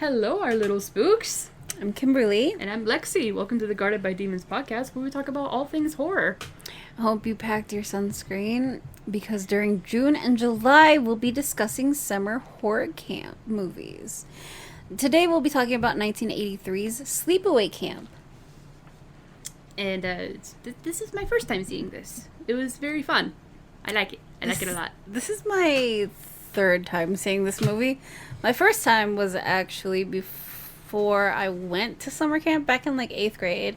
Hello, our little spooks. I'm Kimberly. And I'm Lexi. Welcome to the Guarded by Demons podcast, where we talk about all things horror. I hope you packed your sunscreen, because during June and July, we'll be discussing summer horror camp movies. Today, we'll be talking about 1983's Sleepaway Camp. And this is my first time seeing this. It was very fun. I like it. I like it a lot. This is my third time seeing this movie. My first time was actually before I went to summer camp back in like 8th grade.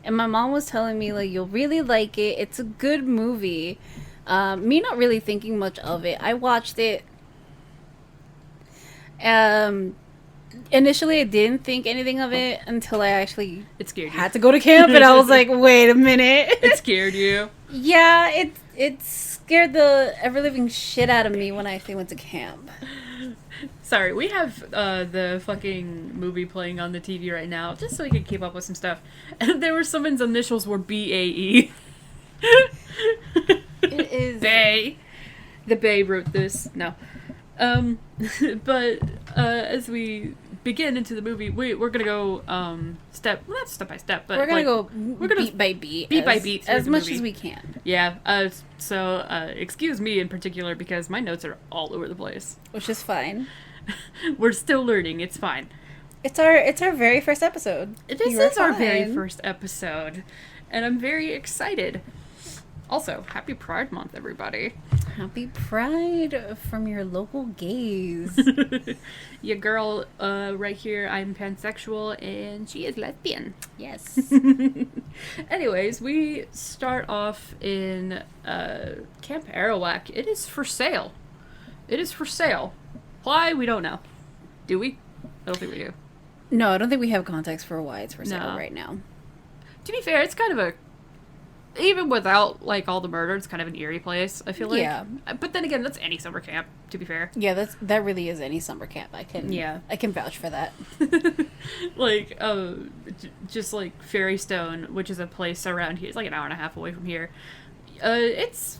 And my mom was telling me, like, you'll really like it. It's a good movie. Me not really thinking much of it. I watched it. Initially, I didn't think anything of it until I actually had to go to camp. And I was like, wait a minute. It scared you? Yeah, it scared the ever-living shit out of me when I actually went to camp. Sorry, we have the fucking movie playing on the TV right now, just so we can keep up with some stuff. And there were someone's initials were BAE. It is... Bay. The Bay wrote this. No. But as we begin into the movie, we're gonna go not step by step, but we're gonna beat by beat, as much as we can. Yeah. So excuse me in particular, because my notes are all over the place, which is fine. We're still learning. It's fine. It's our very first episode. This is our very first episode, and I'm very excited. Also, happy Pride Month, everybody. Happy Pride from your local gays. Your girl right here, I'm pansexual, and she is lesbian. Yes. Anyways, we start off in Camp Arawak. It is for sale. It is for sale. Why? We don't know. Do we? I don't think we do. No, I don't think we have context for why it's for sale right now. To be fair, it's kind of even without, like, all the murder, it's kind of an eerie place, I feel like. Yeah. But then again, that's any summer camp, to be fair. Yeah, that really is any summer camp. I can vouch for that. Like, just like Fairy Stone, which is a place around here. It's like an hour and a half away from here. It's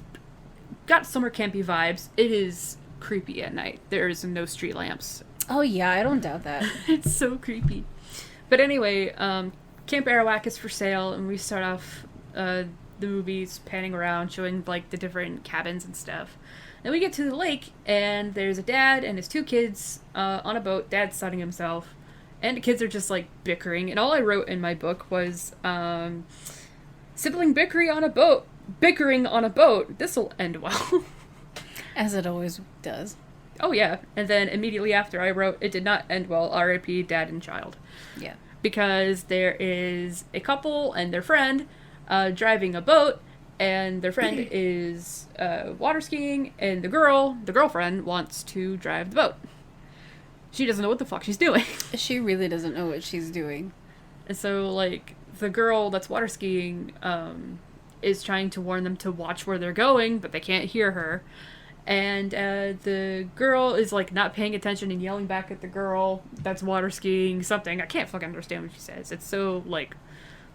got summer campy vibes. It is creepy at night. There's no street lamps. Oh yeah, I don't doubt that. It's so creepy. But anyway, Camp Arawak is for sale, and we start off the movies panning around, showing like the different cabins and stuff. Then we get to the lake, and there's a dad and his two kids on a boat. Dad's sunning himself, and the kids are just like bickering. And all I wrote in my book was sibling bickering on a boat. This'll end well. As it always does. Oh yeah. And then immediately after I wrote, it did not end well. R.I.P. dad and child. Yeah. Because there is a couple and their friend driving a boat, and their friend is water skiing, and the girlfriend wants to drive the boat. She doesn't know what the fuck she's doing. She really doesn't know what she's doing. And so, like, the girl that's water skiing is trying to warn them to watch where they're going, but they can't hear her. And the girl is, like, not paying attention and yelling back at the girl that's water skiing something. I can't fucking understand what she says. It's so, like,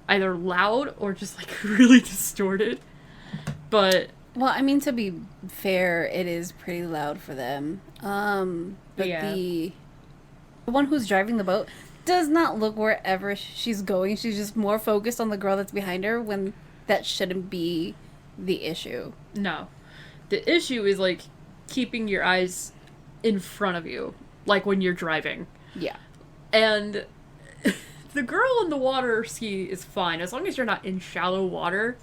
either loud or just, like, really distorted. But... Well, I mean, to be fair, it is pretty loud for them. But yeah. The one who's driving the boat does not look wherever she's going. She's just more focused on the girl that's behind her, when that shouldn't be the issue. No. The issue is, like, keeping your eyes in front of you, like, when you're driving. Yeah. And the girl in the water ski is fine. As long as you're not in shallow water,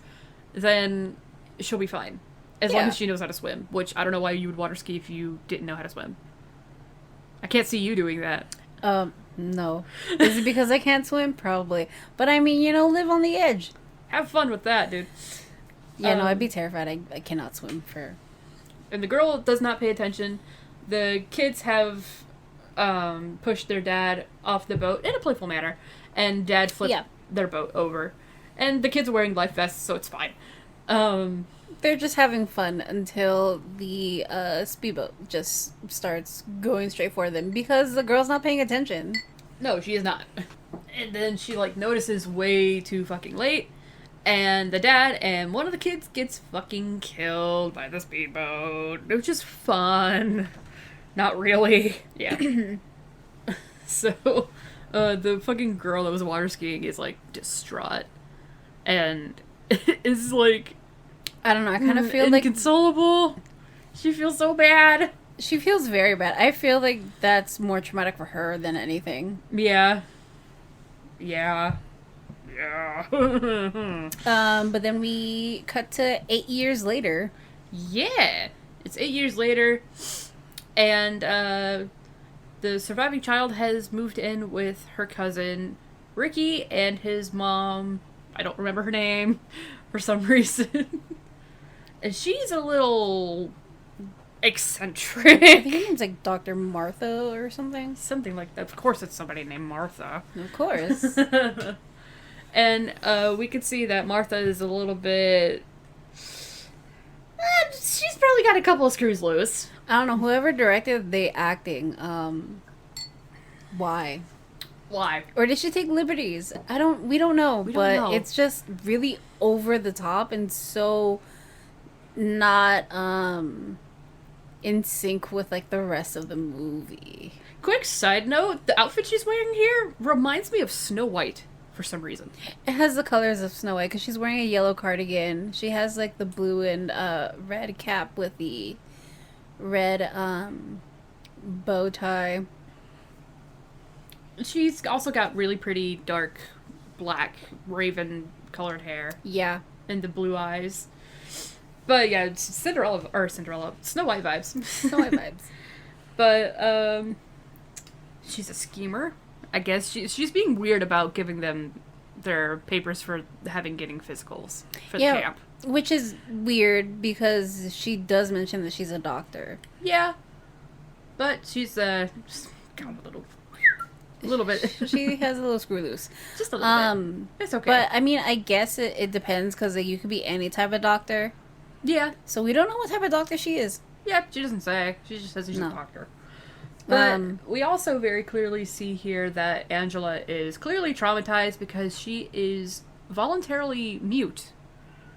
then she'll be fine. As long as she knows how to swim, which I don't know why you would water ski if you didn't know how to swim. I can't see you doing that. No. Is it because I can't swim? Probably. But I mean, live on the edge. Have fun with that, dude. Yeah, no, I'd be terrified. I cannot swim for... And the girl does not pay attention. The kids have pushed their dad off the boat in a playful manner, and dad flipped their boat over. And the kids are wearing life vests, so it's fine. They're just having fun until the speedboat just starts going straight for them, because the girl's not paying attention. No, she is not. And then she, like, notices way too fucking late, and the dad and one of the kids gets fucking killed by the speedboat, which is fun. Not really. Yeah. So, the fucking girl that was water skiing is, like, distraught. And is, like... I don't know, I kind of feel like... inconsolable. She feels so bad. She feels very bad. I feel like that's more traumatic for her than anything. Yeah. Yeah. But then we cut to 8 years later. Yeah. It's 8 years later. And, the surviving child has moved in with her cousin, Ricky, and his mom. I don't remember her name for some reason. And she's a little eccentric. I think her name's like Dr. Martha or something. Something like that. Of course it's somebody named Martha. Of course. And we could see that Martha is a little bit... she's probably got a couple of screws loose. I don't know, whoever directed the acting, why? Why? Or did she take liberties? We don't know, but it's just really over the top and so not, in sync with, like, the rest of the movie. Quick side note, the outfit she's wearing here reminds me of Snow White for some reason. It has the colors of Snow White because she's wearing a yellow cardigan. She has, like, the blue and red cap with the red bow tie. She's also got really pretty dark black raven colored hair. Yeah. And the blue eyes. But yeah, it's Snow White vibes. Snow White vibes. But she's a schemer. I guess she's being weird about giving them their papers for getting physicals for the camp. Which is weird because she does mention that she's a doctor. Yeah. But she's just kind of a little bit. She has a little screw loose. Just a little bit. It's okay. But I mean, I guess it depends because like, you could be any type of doctor. Yeah. So we don't know what type of doctor she is. Yeah, she doesn't say. She just says she's a doctor. But we also very clearly see here that Angela is clearly traumatized because she is voluntarily mute.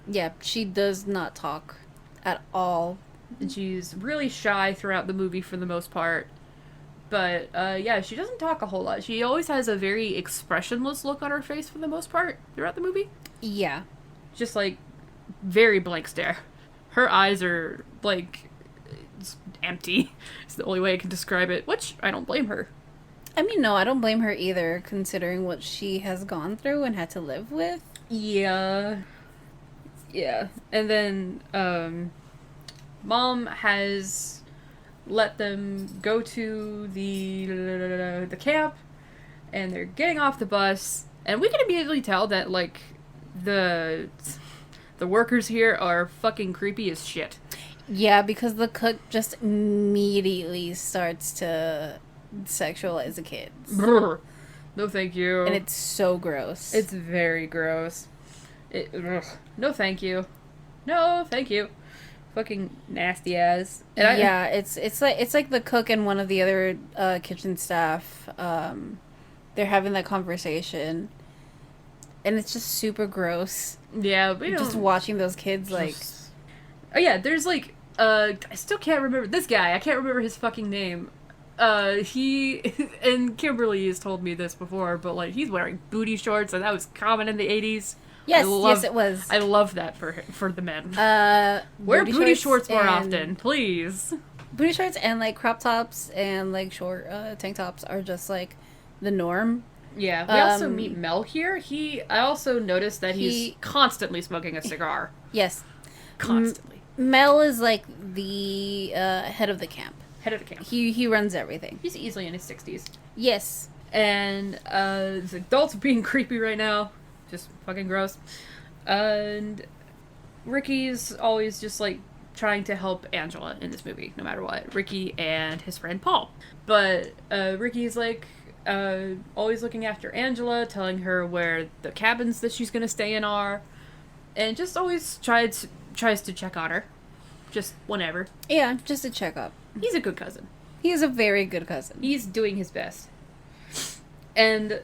Yeah, she does not talk at all. And she's really shy throughout the movie for the most part. But, yeah, she doesn't talk a whole lot. She always has a very expressionless look on her face for the most part throughout the movie. Yeah. Just, like, very blank stare. Her eyes are, like... empty. It's the only way I can describe it, which I don't blame her. I mean, no, I don't blame her either, considering what she has gone through and had to live with. Yeah. Yeah. And then, Mom has let them go to the camp, and they're getting off the bus, and we can immediately tell that, like, the workers here are fucking creepy as shit. Yeah, because the cook just immediately starts to sexualize the kids. Brr. No thank you. And it's so gross. It's very gross. No thank you. No thank you. Fucking nasty ass. And yeah, it's like the cook and one of the other kitchen staff. They're having that conversation, and it's just super gross. Yeah, we don't... just watching those kids like. Oh yeah, there's like I still can't remember this guy. I can't remember his fucking name. He and Kimberly has told me this before, but like he's wearing booty shorts, and that was common in the 80s. Yes, yes, it was. I love that for the men. Wear booty shorts more often, please. Booty shorts and like crop tops and like short tank tops are just like the norm. Yeah, we also meet Mel here. I also noticed that he's constantly smoking a cigar. Yes. Constantly. Mel is like the head of the camp. Head of the camp. He runs everything. He's easily in his 60s. Yes. And the adults are being creepy right now. Just fucking gross. And Ricky's always just like trying to help Angela in this movie, no matter what. Ricky and his friend Paul. But Ricky's like always looking after Angela, telling her where the cabins that she's gonna stay in are, and just always tries to check on her, just whenever. Yeah, just a checkup. He's a good cousin. He is a very good cousin. He's doing his best. And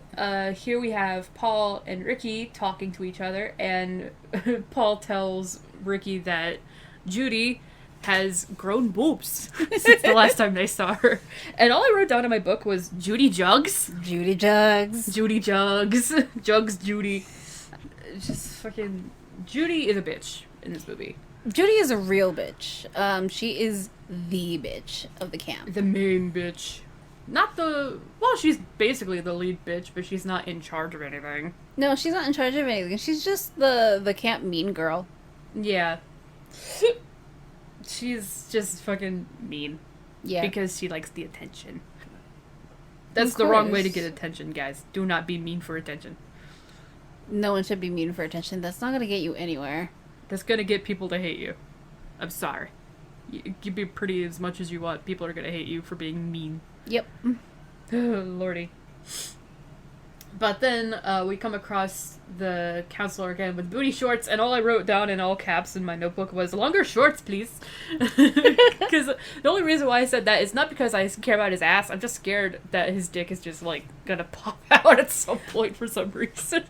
here we have Paul and Ricky talking to each other, and Paul tells Ricky that Judy has grown boobs since the last time they saw her. And all I wrote down in my book was Judy Jugs. Judy Jugs. Judy Jugs. Jugs Judy. Just fucking... Judy is a bitch in this movie. Judy is a real bitch. She is the bitch of the camp. The main bitch. Not the... Well, she's basically the lead bitch, but she's not in charge of anything. No, she's not in charge of anything. She's just the camp mean girl. Yeah. She's just fucking mean. Yeah. Because she likes the attention. That's the wrong way to get attention, guys. Do not be mean for attention. No one should be mean for attention. That's not going to get you anywhere. That's going to get people to hate you. I'm sorry. You can be pretty as much as you want. People are going to hate you for being mean. Yep. Oh, Lordy. But then we come across the counselor again with booty shorts, and all I wrote down in all caps in my notebook was, longer shorts, please. Because the only reason why I said that is not because I care about his ass. I'm just scared that his dick is just, like, gonna pop out at some point for some reason.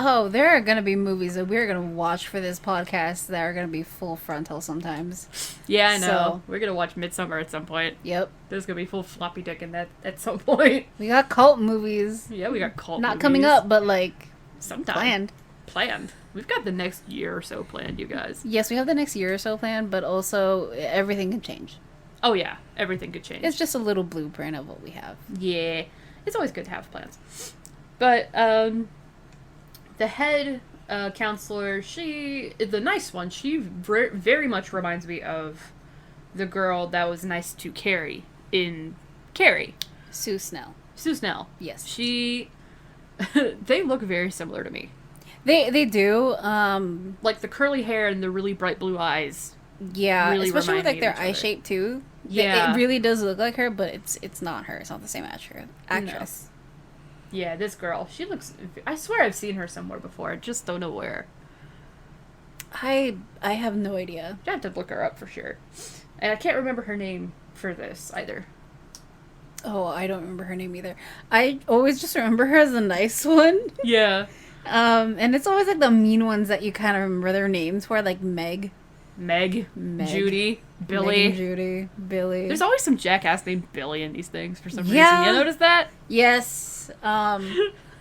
Oh, there are going to be movies that we're going to watch for this podcast that are going to be full frontal sometimes. Yeah, I know. So, we're gonna watch Midsummer at some point. Yep. There's gonna be full floppy dick in that at some point. We got cult movies. Yeah, we got cult Not movies. coming up, but, like, sometime. Planned. We've got the next year or so planned, you guys. Yes, we have the next year or so planned, but also everything can change. Oh, yeah. Everything could change. It's just a little blueprint of what we have. Yeah. It's always good to have plans. But, the head counselor, the nice one, she very much reminds me of the girl that was nice to Carrie in Carrie. Sue Snell. Sue Snell. Yes. They look very similar to me. They do. Like the curly hair and the really bright blue eyes. Yeah, really especially with, remind like, me their of each eye other. shape, too. Yeah. It really does look like her, but it's not her. It's not the same actress. No. Yeah, this girl. She looks... I swear I've seen her somewhere before. I just don't know where. I have no idea. I have to look her up for sure. And I can't remember her name for this either. Oh, I don't remember her name either. I always just remember her as the nice one. Yeah. And it's always, like, the mean ones that you kind of remember their names for, like Meg, Judy, Billy. Meg and Judy, Billy. There's always some jackass named Billy in these things for some Yeah. reason. You notice that? Yes.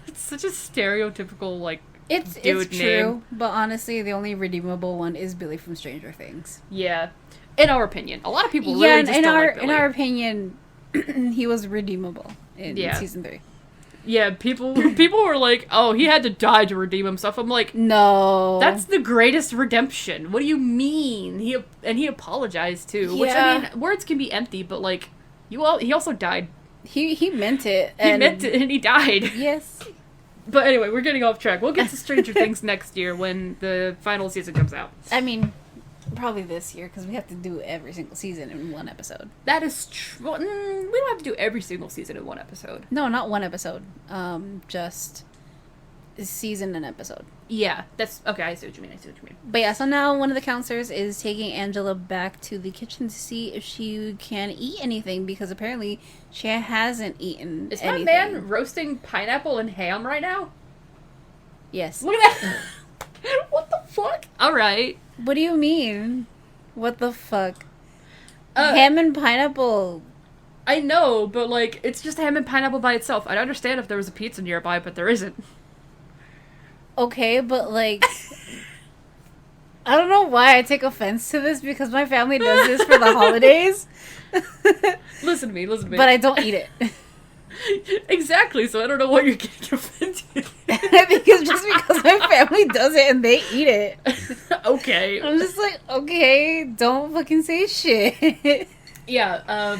It's such a stereotypical, like, It's dude true, name. but honestly, the only redeemable one is Billy from Stranger Things. Yeah. In our opinion. A lot of people Yeah, really just don't like Billy. in our opinion, he was redeemable in Yeah. season 3. Yeah, people were like, oh, he had to die to redeem himself. I'm like, No. that's the greatest redemption. What do you mean? He apologized too. Which, Yeah. I mean, words can be empty, but, like, he also died. He meant it. He meant it, and he died. Yes. But anyway, we're getting off track. We'll get to Stranger Things next year when the final season comes out. I mean, probably this year, because we have to do every single season in one episode. That is true. Well, we don't have to do every single season in one episode. No, not one episode. Just season and episode. Yeah, that's... Okay, I see what you mean. But yeah, so now one of the counselors is taking Angela back to the kitchen to see if she can eat anything, because apparently she hasn't eaten Is anything. my man roasting pineapple and ham right now? Yes. Look at that! What the fuck? Alright. What do you mean? What the fuck? Ham and pineapple. I know, but, like, it's just ham and pineapple by itself. I'd understand if there was a pizza nearby, but there isn't. Okay, but, like... I don't know why I take offense to this, because my family does this for the holidays. Listen to me. But I don't eat it. Exactly, so I don't know why you're getting offended. Because my family does it and they eat it. Okay. I'm just like, okay, don't fucking say shit. Yeah,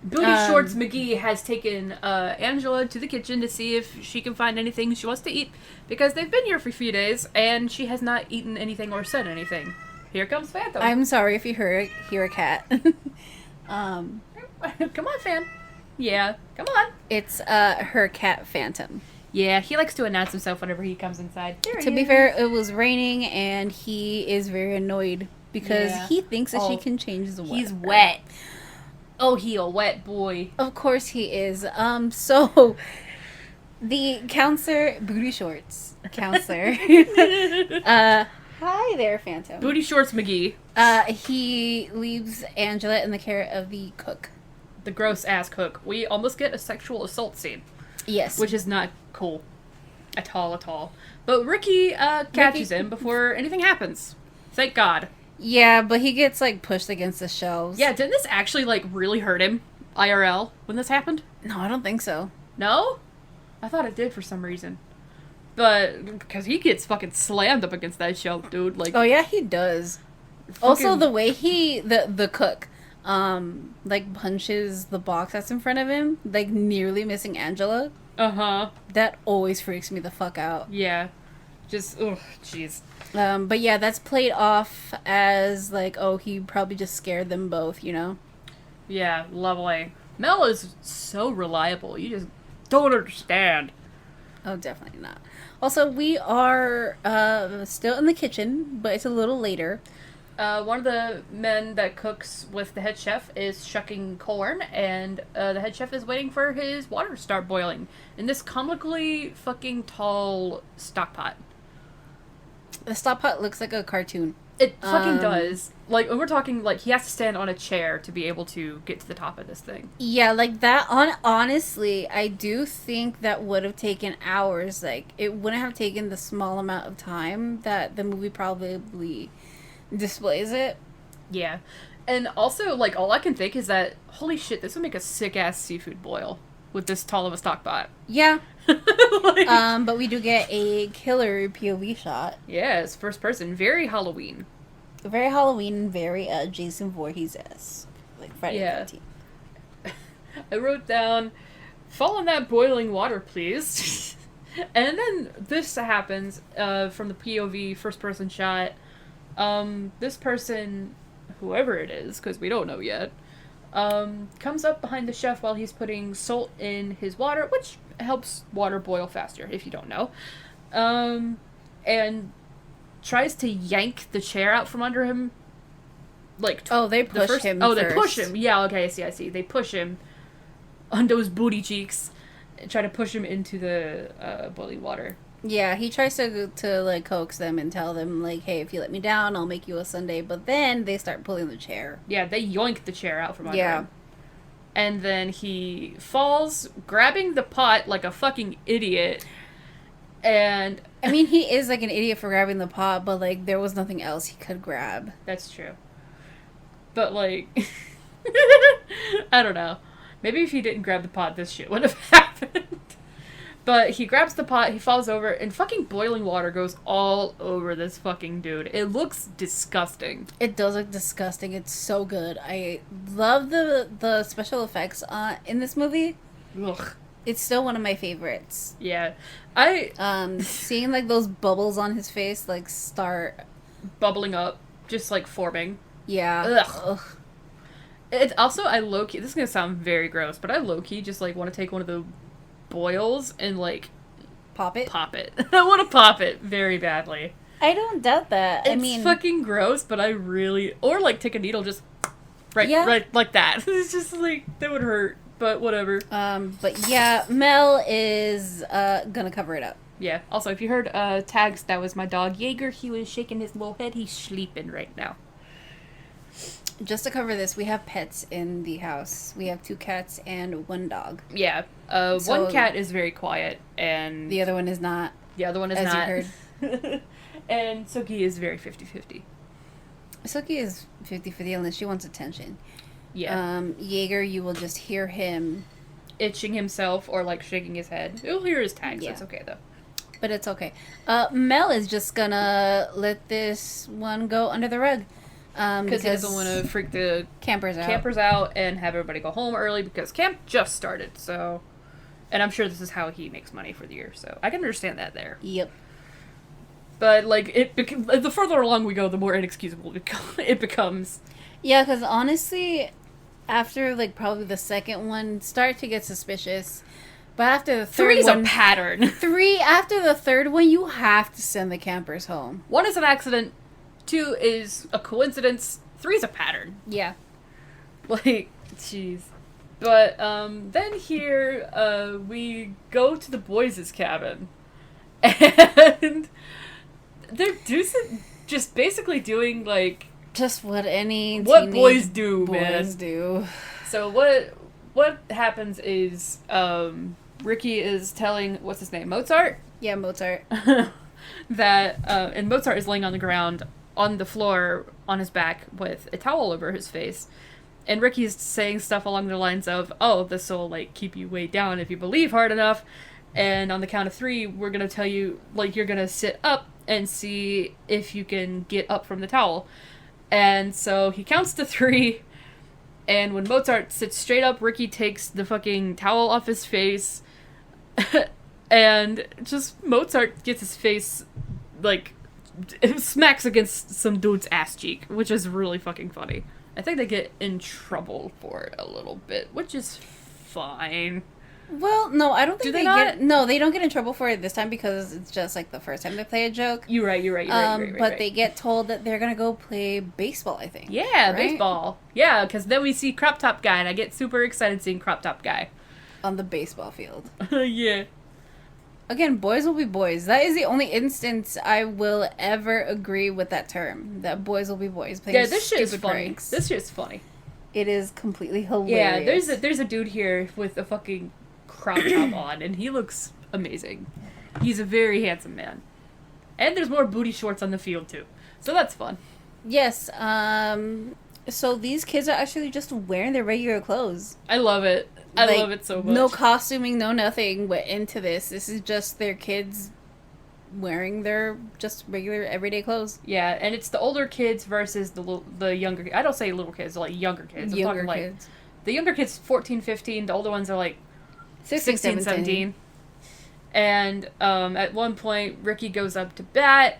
Booty Shorts McGee has taken Angela to the kitchen to see if she can find anything she wants to eat, because they've been here for a few days, and she has not eaten anything or said anything. Here comes Phantom. I'm sorry if you hear a cat. Come on, Fan. Yeah, come on. It's her cat, Phantom. Yeah, he likes to announce himself whenever he comes inside. To be fair, it was raining, and he is very annoyed because he thinks that she can change the weather. He's wet. Oh, he a wet boy. Of course he is. So the counselor, Booty Shorts counselor, Hi there, Phantom. Booty Shorts McGee. He leaves Angela in the care of the cook. The gross ass cook. We almost get a sexual assault scene. Yes. Which is not cool. At all. But Ricky catches him before anything happens. Thank God. Yeah, but he gets, like, pushed against the shelves. Yeah, didn't this actually, like, really hurt him, IRL, when this happened? No, I don't think so. No? I thought it did for some reason. But, because he gets fucking slammed up against that shelf, dude. Like, oh, yeah, he does. Also, the way the cook, like, punches the box that's in front of him, like, nearly missing Angela. Uh-huh. That always freaks me the fuck out. Yeah. Just, ugh, jeez. But yeah, that's played off as, like, oh, he probably just scared them both, you know? Yeah, lovely. Mel is so reliable. You just don't understand. Oh, definitely not. Also, we are still in the kitchen, but it's a little later. One of the men that cooks with the head chef is shucking corn, and the head chef is waiting for his water to start boiling in this comically fucking tall stock pot. The stock pot looks like a cartoon. It fucking does. Like, we're talking, like, he has to stand on a chair to be able to get to the top of this thing. Yeah, like, that, honestly, I do think that would have taken hours. Like, it wouldn't have taken the small amount of time that the movie probably displays it. Yeah. And also, like, all I can think is that, holy shit, this would make a sick-ass seafood boil with this tall of a stock pot. Yeah. Like, But we do get a killer POV shot. yeah, it's first person. Very Halloween. Very Halloween, very Jason Voorhees-esque. Like Friday the 13th. I wrote down, fall in that boiling water, please. And then this happens from the POV first person shot. This person, whoever it is, because we don't know yet, comes up behind the chef while he's putting salt in his water, which helps water boil faster, if you don't know. And tries to yank the chair out from under him. Like, they push him Oh, first. they push him. Yeah, okay, I see. They push him onto his booty cheeks and try to push him into the boiling water. Yeah, he tries to like coax them and tell them like, hey, if you let me down, I'll make you a sundae. But then they start pulling the chair. Yeah, they yoink the chair out from under him. And then he falls, grabbing the pot like a fucking idiot. And I mean, he is like an idiot for grabbing the pot, but like there was nothing else he could grab. That's true. But like, I don't know. Maybe if he didn't grab the pot, this shit would have happened. But he grabs the pot, he falls over, and fucking boiling water goes all over this fucking dude. It looks disgusting. It does look disgusting. It's so good. I love the special effects in this movie. Ugh. It's still one of my favorites. Yeah. Seeing like those bubbles on his face like start bubbling up, just like forming. Yeah. Ugh. It's also, I low-key, this is gonna sound very gross, but I low-key just like want to take one of the boils and like pop it. I want to pop it very badly. I don't doubt that. It's fucking gross, but I really, or like take a needle just right like that. It's just like that would hurt, but whatever. But yeah, Mel is gonna cover it up. Yeah. Also, if you heard tags, that was my dog Jaeger. He was shaking his little head. He's sleeping right now. Just to cover this, we have pets in the house. We have 2 cats and 1 dog. Yeah. One cat is very quiet, and the other one is not. The other one is as not. You heard. And Suki is very 50-50. Suki is 50-50 unless she wants attention. Yeah. Jaeger, you will just hear him itching himself or like shaking his head. You'll hear his tags. Yeah. It's okay though. But it's okay. Mel is just gonna let this one go under the rug. Because he doesn't want to freak the campers out and have everybody go home early because camp just started. So, and I'm sure this is how he makes money for the year. So I can understand that there. Yep. But like the further along we go, the more inexcusable it becomes. Yeah, because honestly, after like probably the second one, start to get suspicious. But after the third Three's one, a pattern. After the third one, you have to send the campers home. 1 is an accident. 2 is a coincidence. 3 is a pattern. Yeah. Like, jeez. But, then here, we go to the boys' cabin. And they're just basically doing, like... Just what any what boys do, boys do. So what happens is, Ricky is telling, what's his name, Mozart? Yeah, Mozart. That, and Mozart is laying on the ground, on the floor, on his back, with a towel over his face. And Ricky's saying stuff along the lines of, oh, this will, like, keep you weighed down if you believe hard enough. And on the count of 3, we're gonna tell you, like, you're gonna sit up and see if you can get up from the towel. And so he counts to 3, and when Mozart sits straight up, Ricky takes the fucking towel off his face, and just Mozart gets his face, like, smacks against some dude's ass cheek, which is really fucking funny. I think they get in trouble for it a little bit, which is fine. Well, no, I don't think Do they not? get... No, they don't get in trouble for it this time because it's just, like, the first time they play a joke. You're right. But they get told that they're gonna go play baseball, I think. Yeah, right? baseball. Yeah, because then we see Crop Top Guy, and I get super excited seeing Crop Top Guy. On the baseball field. Yeah. Again, boys will be boys. That is the only instance I will ever agree with that term. That boys will be boys. Yeah, this shit is stupid funny. pranks. This shit's funny. It is completely hilarious. Yeah, there's a dude here with a fucking crop top on, and he looks amazing. He's a very handsome man. And there's more booty shorts on the field, too. So that's fun. Yes, so these kids are actually just wearing their regular clothes. I love it. I love it so much. No costuming, no nothing went into this. This is just their kids wearing their just regular everyday clothes. Yeah, and it's the older kids versus the younger... I don't say little kids, like younger kids. I'm Younger talking kids. Like, the younger kids, 14, 15. The older ones are like 16, 17. And at one point, Ricky goes up to bat,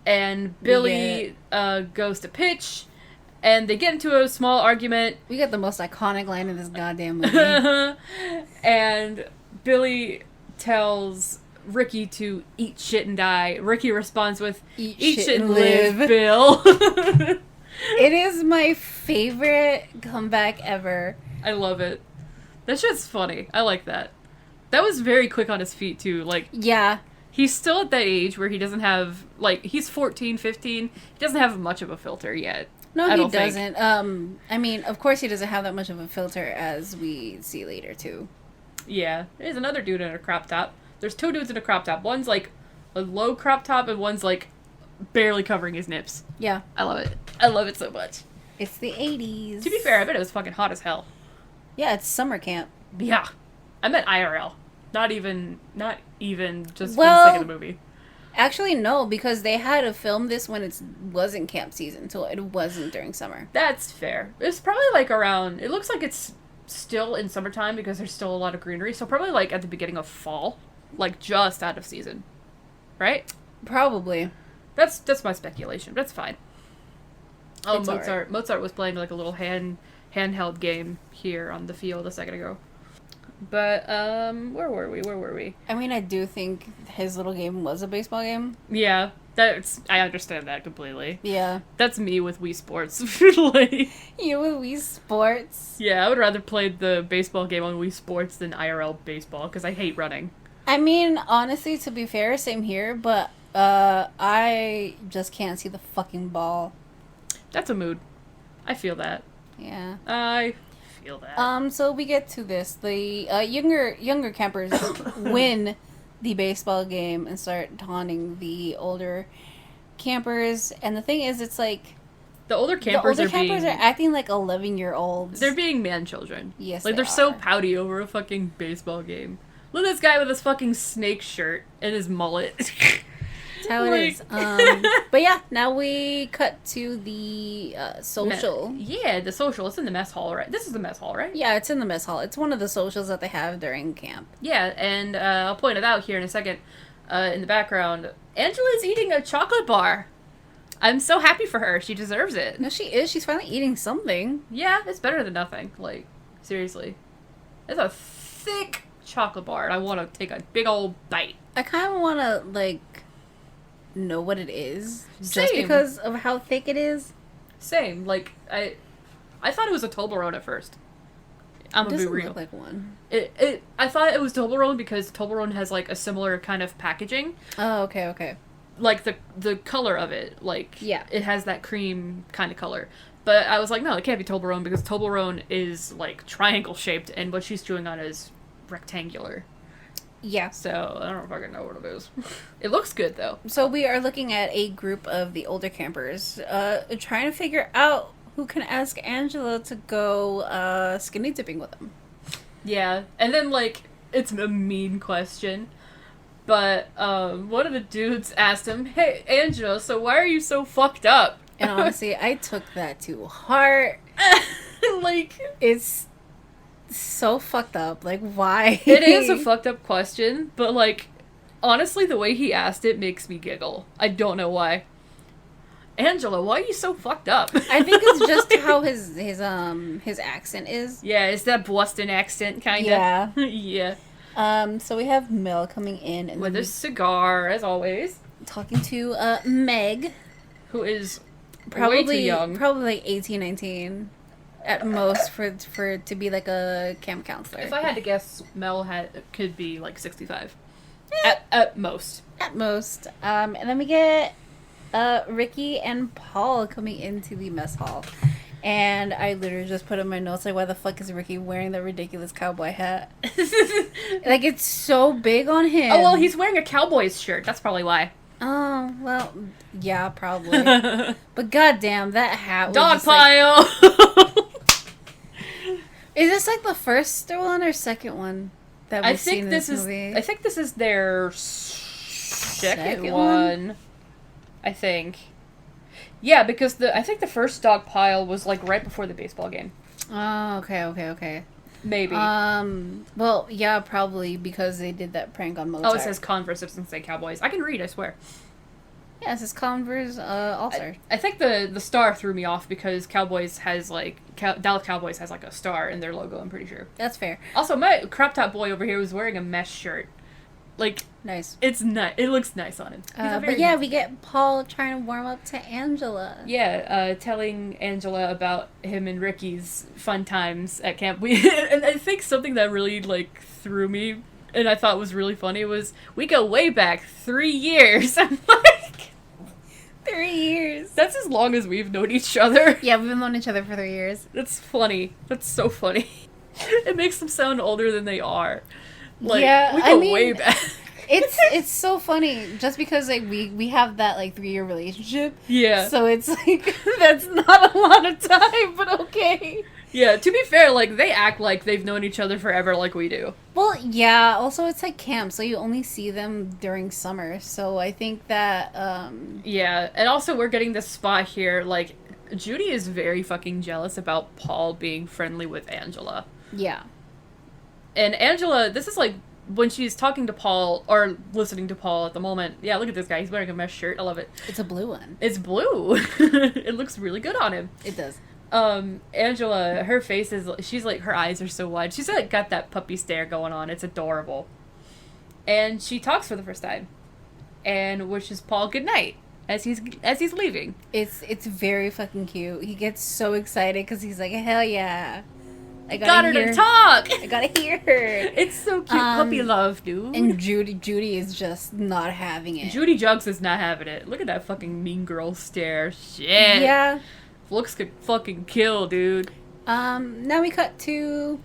and Billy goes to pitch, and they get into a small argument. We got the most iconic line in this goddamn movie. And Billy tells Ricky to eat shit and die. Ricky responds with, eat shit and live, Bill. It is my favorite comeback ever. I love it. That shit's funny. I like that. That was very quick on his feet, too. Like, yeah. He's still at that age where he doesn't have, like, he's 14, 15. He doesn't have much of a filter yet. No, he doesn't. I mean, of course he doesn't have that much of a filter, as we see later, too. Yeah. There's another dude in a crop top. There's 2 dudes in a crop top. One's, like, a low crop top, and one's, like, barely covering his nips. Yeah. I love it. I love it so much. It's the 80s. To be fair, I bet it was fucking hot as hell. Yeah, it's summer camp. Yeah. I meant IRL. Not even just for the sake of the movie. Actually, no, because they had to film this when it wasn't camp season, so it wasn't during summer. That's fair. It's probably like around, it looks like it's still in summertime because there's still a lot of greenery, so probably like at the beginning of fall, like just out of season. Right? Probably. That's my speculation, but it's fine. Oh, It's Mozart. alright. Mozart was playing like a little handheld game here on the field a second ago. But, where were we? I mean, I do think his little game was a baseball game. Yeah, I understand that completely. Yeah. That's me with Wii Sports. Like, You with Wii Sports. yeah, I would rather play the baseball game on Wii Sports than IRL baseball, because I hate running. I mean, honestly, to be fair, same here, but, I just can't see the fucking ball. That's a mood. I feel that. Yeah. I feel that. So we get to this. The younger campers win the baseball game and start taunting the older campers. And the thing is, it's like The older campers are acting like 11-year-olds. They're being man-children. Yes, like, they they're so are. pouty over a fucking baseball game. Look at this guy with his fucking snake shirt and his mullet. That's how it is. But yeah, now we cut to the social. Yeah, the social. It's in the mess hall, right? This is the mess hall, right? Yeah, it's in the mess hall. It's one of the socials that they have during camp. Yeah, and I'll point it out here in a second. In the background, Angela's eating a chocolate bar. I'm so happy for her. She deserves it. No, she is. She's finally eating something. Yeah, it's better than nothing. Like, seriously. It's a thick chocolate bar, and I want to take a big old bite. I kind of want to, like, know what it is. Just Same. because of how thick it is. Same. Like, I thought it was a Toblerone at first. I'm It gonna be doesn't real. look like one. I thought it was Toblerone because Toblerone has, like, a similar kind of packaging. Oh, okay. like the color of it, like Yeah. it has that cream kind of color. But I was like, no, it can't be Toblerone because Toblerone is like triangle shaped, and what she's chewing on is rectangular. Yeah. So I don't fucking know what it is. It looks good though. So we are looking at a group of the older campers, trying to figure out who can ask Angela to go skinny dipping with them. Yeah, and then like it's a mean question. But one of the dudes asked him, "Hey, Angela, so why are you so fucked up?" And honestly, I took that to heart. Like, it's so fucked up. Like, why? it is a fucked up question, but like, honestly, the way he asked it makes me giggle. I don't know why. Angela, why are you so fucked up? I think it's just how his accent is. Yeah, it's that Boston accent, kind of. Yeah. Yeah. So we have Mel coming in and With a cigar, as always. talking to Meg, Who is probably way too young. probably like 18, 19 at most for it to be like a camp counselor. If I had to guess, Mel could be like 65. At most. At most. And then we get Ricky and Paul coming into the mess hall. And I literally just put in my notes, like, why the fuck is Ricky wearing that ridiculous cowboy hat? Like, it's so big on him. Oh, well, he's wearing a Cowboys shirt. That's probably why. Oh, well, yeah, probably. But goddamn, that hat was Dog just, like... pile! Is this, like, the first one or second one that we've seen in this movie? I think this is their second one. I think. Yeah, because I think the first dog pile was like right before the baseball game. Oh, okay. Maybe. Well, yeah, probably because they did that prank on Mozart. Oh, it says Converse. It doesn't say Cowboys. I can read, I swear. Yeah, it says Converse All-Star. I think the star threw me off because Cowboys has like Dallas Cowboys has like a star in their logo. I'm pretty sure. That's fair. Also, my crop top boy over here was wearing a mesh shirt. Like, nice. It's nice. It looks nice on him. But yeah, we get Paul trying to warm up to Angela. Yeah, telling Angela about him and Ricky's fun times at camp. And I think something that really like threw me and I thought was really funny was we go way back 3 years. I'm like, 3 years. That's as long as we've known each other. Yeah, we've known each other for 3 years. That's funny. That's so funny. It makes them sound older than they are. Like, yeah, we go way back. It's so funny just because like we have that like 3-year relationship. Yeah. So it's like that's not a lot of time, but okay. Yeah, to be fair, like they act like they've known each other forever like we do. Well, yeah, also it's like camp, so you only see them during summer. So I think that yeah, and also we're getting this spot here like Judy is very fucking jealous about Paul being friendly with Angela. Yeah. And Angela, this is like when she's talking to Paul or listening to Paul at the moment. Yeah, look at this guy. He's wearing a mesh shirt. I love it. It's a blue one. It's blue. It looks really good on him. It does. Angela, her face is, she's like, her eyes are so wide. She's like got that puppy stare going on. It's adorable. And she talks for the first time and wishes Paul good night as he's leaving. It's very fucking cute. He gets so excited because he's like, hell yeah. I got her to talk. I gotta hear her. It's so cute. Puppy love, dude. And Judy is just not having it. Judy Jugs is not having it. Look at that fucking mean girl stare. Shit. Yeah. Looks could fucking kill, dude. Now we cut to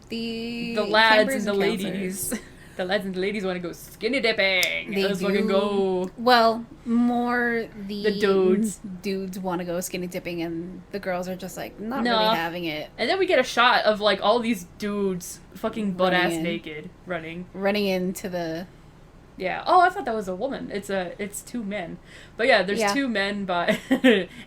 the lads and the ladies. The lads and the ladies want to go skinny dipping. Let's fucking go. Well, more the dudes. Dudes want to go skinny dipping, and the girls are just like not really having it. And then we get a shot of like all these dudes fucking butt ass naked running into the. Yeah. Oh, I thought that was a woman. It's 2 men. But yeah, there's 2 men by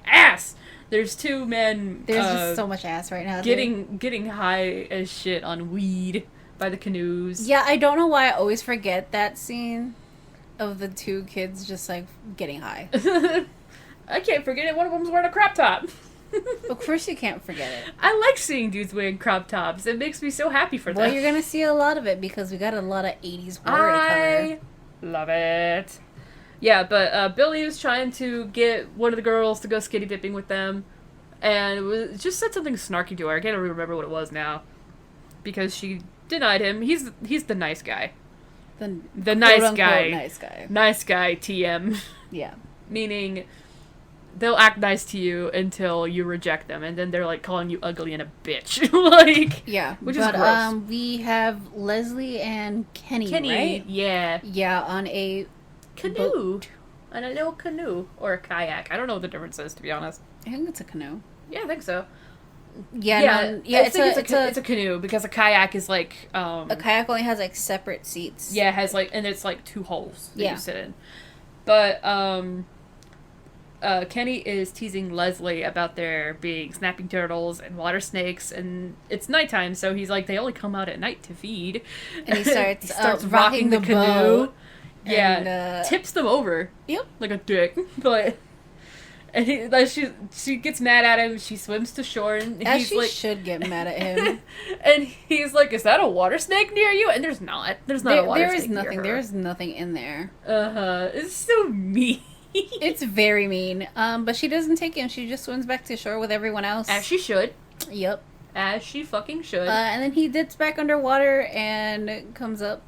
ass. There's 2 men. There's just so much ass right now. Getting high as shit on weed by the canoes. Yeah, I don't know why I always forget that scene of the 2 kids just like getting high. I can't forget it. One of them's wearing a crop top. Of course you can't forget it. I like seeing dudes wearing crop tops. It makes me so happy for them. Well, you're gonna see a lot of it because we got a lot of 80s horror to cover. Love it. Yeah, but Billy was trying to get one of the girls to go skinny dipping with them, and just said something snarky to her. I can't remember what it was now, because she denied him. He's the nice guy. The nice quote-unquote guy. Nice guy. Nice guy TM. Yeah. Meaning they'll act nice to you until you reject them, and then they're like calling you ugly and a bitch. Like, Yeah. which is gross. We have Leslie and Kenny, right? Yeah. Yeah, on a Canoe. On a little canoe. Or a kayak. I don't know what the difference is, to be honest. I think it's a canoe. Yeah, I think so. Yeah, It's a canoe, because a kayak is like, a kayak only has, like, separate seats. yeah, it has like, and it's like 2 holes that Yeah. you sit in. But, Kenny is teasing Leslie about there being snapping turtles and water snakes, and it's nighttime, so he's like, they only come out at night to feed. And he starts, rocking the canoe. boat. Yeah, And, tips them over. Yep. Like a dick. But, and he, like, she gets mad at him, she swims to shore, and As he's she like... should get mad at him. And he's like, is that a water snake near you? And there's not. There's not a water snake near her. There is nothing in there. Uh-huh. It's so mean. It's very mean. But she doesn't take him. She just swims back to shore with everyone else. As she should. Yep. As she fucking should. And then he dips back underwater and comes up.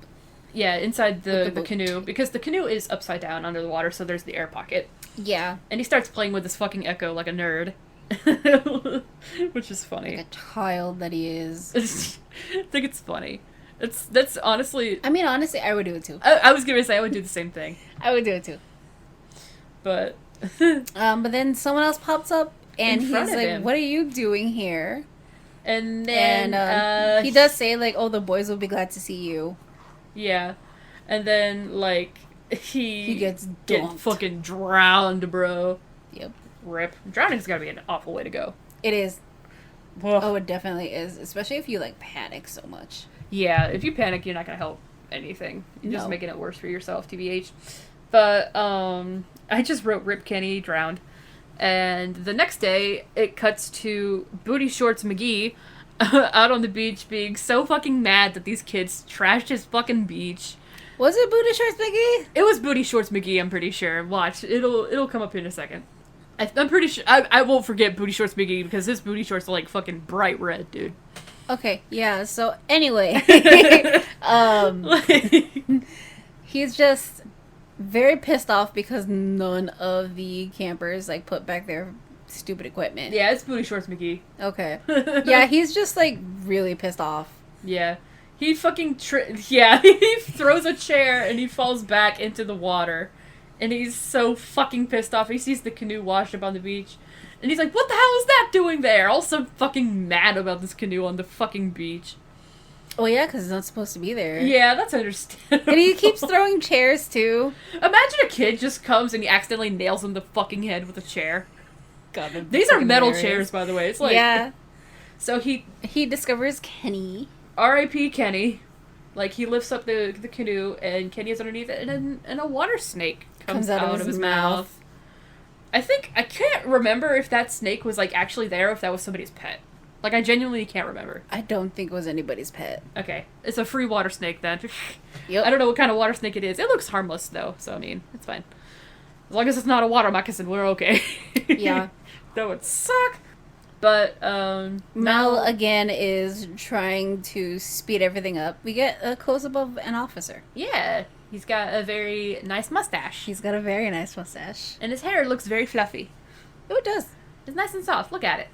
Yeah, inside the boat. canoe. Because the canoe is upside down under the water, so there's the air pocket. Yeah. And he starts playing with this fucking echo like a nerd. Which is funny. Like a child that he is. I think it's funny. That's honestly... I mean, honestly, I would do it too. I was gonna say I would do the same thing. I would do it too. But... But then someone else pops up, and In he's front of like, him. what are you doing here? And then... And he does say, like, oh, the boys will be glad to see you. Yeah. And then, like, he gets get dunked. fucking drowned, bro. Yep. Rip. Drowning's gotta be an awful way to go. It is. Ugh. Oh, it definitely is. Especially if you, like, panic so much. Yeah, if you panic, you're not gonna help anything. You're just No. making it worse for yourself, TBH. But, I just wrote Rip Kenny drowned. And the next day, it cuts to Booty Shorts McGee out on the beach being so fucking mad that these kids trashed his fucking beach. Was it Booty Shorts McGee? It was Booty Shorts McGee, I'm pretty sure. Watch, it'll come up in a second. I'm pretty sure, I won't forget Booty Shorts McGee, because his booty shorts are like fucking bright red, dude. Okay, yeah, so anyway. He's just very pissed off because none of the campers, like, put back their stupid equipment. Yeah, it's Booty Shorts McGee. Okay. Yeah, he's just, like, really pissed off. Yeah. He fucking he throws a chair and he falls back into the water. And he's so fucking pissed off. He sees the canoe washed up on the beach. And he's like, what the hell is that doing there? Also fucking mad about this canoe on the fucking beach. Oh, yeah, because it's not supposed to be there. Yeah, that's understandable. And he keeps throwing chairs, too. Imagine a kid just comes and he accidentally nails him the fucking head with a chair. God, that'd be These are freaking metal hilarious. chairs, by the way. It's like... Yeah. So he... He discovers Kenny. R.I.P. Kenny. Like, he lifts up the canoe, and Kenny is underneath it, and a water snake comes out of his mouth. I can't remember if that snake was, like, actually there, or if that was somebody's pet. Like, I genuinely can't remember. I don't think it was anybody's pet. Okay. It's a free water snake, then. Yep. I don't know what kind of water snake it is. It looks harmless, though, so, I mean, it's fine. As long as it's not a water moccasin, we're okay. Yeah. That would suck. But, Mel, again, is trying to speed everything up. We get a close-up of an officer. Yeah. He's got a very nice mustache. He's got a very nice mustache. And his hair looks very fluffy. Oh, it does. It's nice and soft. Look at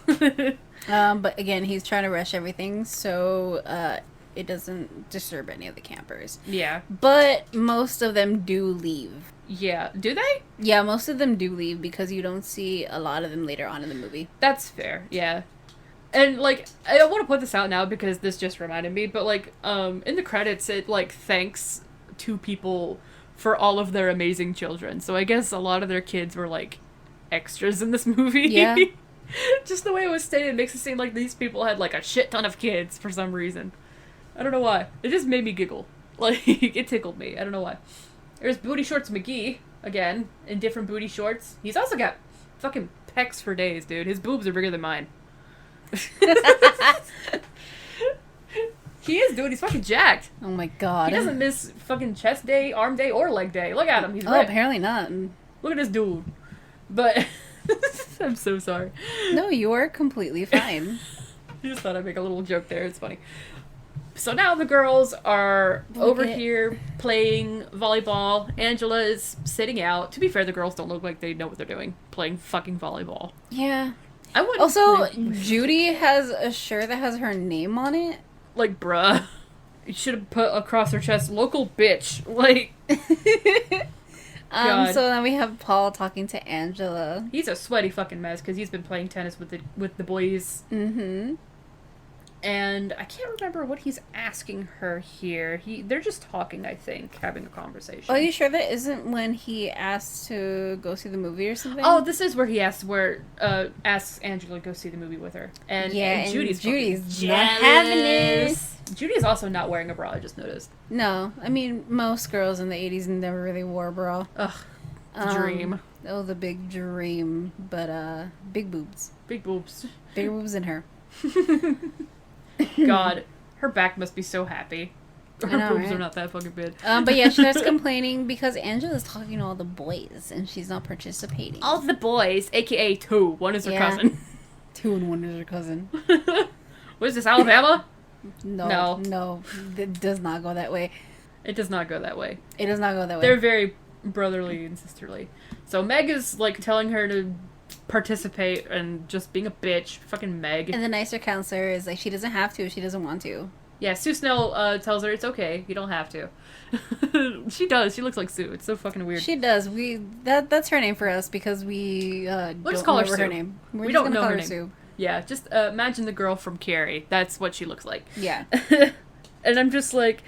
it. But again, he's trying to rush everything, so it doesn't disturb any of the campers. Yeah. But most of them do leave. Yeah. Do they? Yeah, most of them do leave because you don't see a lot of them later on in the movie. That's fair. Yeah. And, like, I don't want to put this out now because this just reminded me, but, like, in the credits, it, like, thanks two people for all of their amazing children. So I guess a lot of their kids were, like, extras in this movie. Yeah. Just the way it was stated makes it seem like these people had, like, a shit ton of kids for some reason. I don't know why. It just made me giggle. Like, it tickled me. I don't know why. There's Booty Shorts McGee, again, in different booty shorts. He's also got fucking pecs for days, dude. His boobs are bigger than mine. He is, dude. He's fucking jacked. Oh my god. He doesn't miss fucking chest day, arm day, or leg day. Look at him. He's Oh, ripped. apparently not. Look at this dude. But I'm so sorry. No, you are completely fine. I just thought I'd make a little joke there. It's funny. So now the girls are over Okay. here playing volleyball. Angela is sitting out. To be fair, the girls don't look like they know what they're doing, playing fucking volleyball. Yeah. I wouldn't Also, play- Judy has a shirt that has her name on it. like, bruh. You should have put across her chest, local bitch. Like, God. So then we have Paul talking to Angela. he's a sweaty fucking mess because he's been playing tennis with the boys. Mm-hmm. And I can't remember what he's asking her here. They're just talking, I think, having a conversation. Are you sure that isn't when he asked to go see the movie or something? Oh, this is where he asks Angela to go see the movie with her. And, yeah, and Judy's Judy's fucking not having it. jealous. Judy is also not wearing a bra, I just noticed. No, I mean, most girls in the 80s never really wore a bra. Ugh, dream. Oh, the big dream. But, big boobs. Big boobs. Big boobs in her. God, her back must be so happy. Her I know, boobs right? are not that fucking big. But yeah, she starts complaining because Angela's talking to all the boys and she's not participating. All the boys, aka two. One is her Yeah. cousin. 2 and 1 is her cousin. What is this, Alabama? No. It does not go that way. It does not go that way. It does not go that way. They're very brotherly and sisterly. So Meg is, like, telling her to participate and just being a bitch. Fucking Meg. And the nicer counselor is like, she doesn't have to if she doesn't want to. Yeah, Sue Snell tells her it's okay. You don't have to. She does. She looks like Sue. It's so fucking weird. She does. That's her name for us because we We'll just don't call her remember her Sue. name. We're We just don't gonna know call her her name. Sue. Yeah, just imagine the girl from Carrie. That's what she looks like. Yeah. And I'm just like,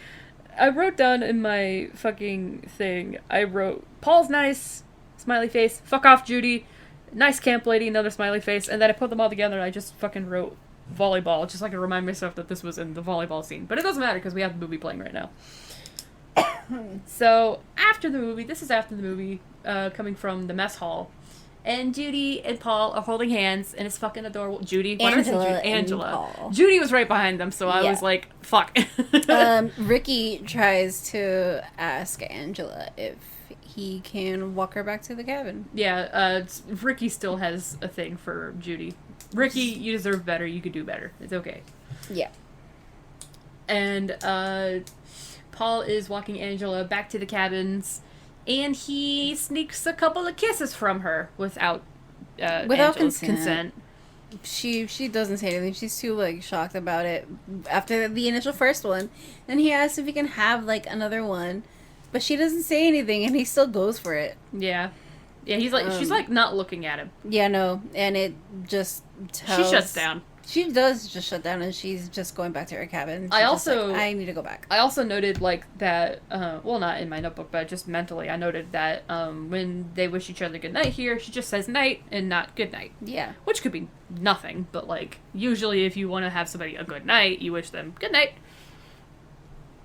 I wrote down in my fucking thing, I wrote, Paul's nice, smiley face, fuck off Judy, nice camp lady, another smiley face, and then I put them all together and I just fucking wrote volleyball, just so I can remind myself that this was in the volleyball scene. But it doesn't matter because we have the movie playing right now. So, after the movie, this is after the movie, coming from the mess hall, and Judy and Paul are holding hands, and it's fucking adorable. Judy? Why did I say Angela Judy? and Angela. Paul. Judy was right behind them, so I Yeah. was like, fuck. Ricky tries to ask Angela if he can walk her back to the cabin. Yeah, Ricky still has a thing for Judy. Ricky, you deserve better. You could do better. It's okay. Yeah. And Paul is walking Angela back to the cabins, and he sneaks a couple of kisses from her without Angela's consent. She doesn't say anything. She's too, like, shocked about it after the initial first one. Then he asks if he can have, like, another one. But she doesn't say anything, and he still goes for it. Yeah. Yeah, he's like, she's like not looking at him. Yeah, no. And it just tells... She shuts down. She does just shut down, and she's just going back to her cabin. I She's also- just like, I need to go back. I also noted, like, that, well, not in my notebook, but just mentally, I noted that when they wish each other good night here, she just says night and not good night. Yeah. Which could be nothing, but, like, usually if you want to have somebody a good night, you wish them good night.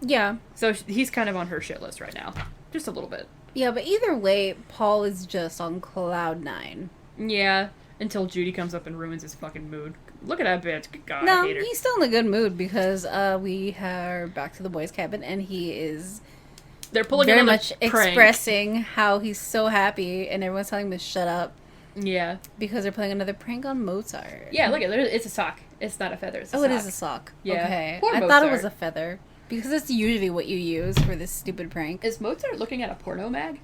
Yeah. So he's kind of on her shit list right now. Just a little bit. Yeah, but either way, Paul is just on cloud 9. Yeah, until Judy comes up and ruins his fucking mood. Look at that bitch. Good God, I No, hate her. he's still in a good mood because we are back to the boys' cabin, and he is They're pulling very another much prank. expressing how he's so happy, and everyone's telling him to shut up Yeah. because they're playing another prank on Mozart. Yeah, look at it. It's a sock. It's not a feather. It's a Oh, sock. it is a sock. Yeah. Okay. Poor I thought it was Mozart. a feather because that's usually what you use for this stupid prank. Is Mozart looking at a porno mag?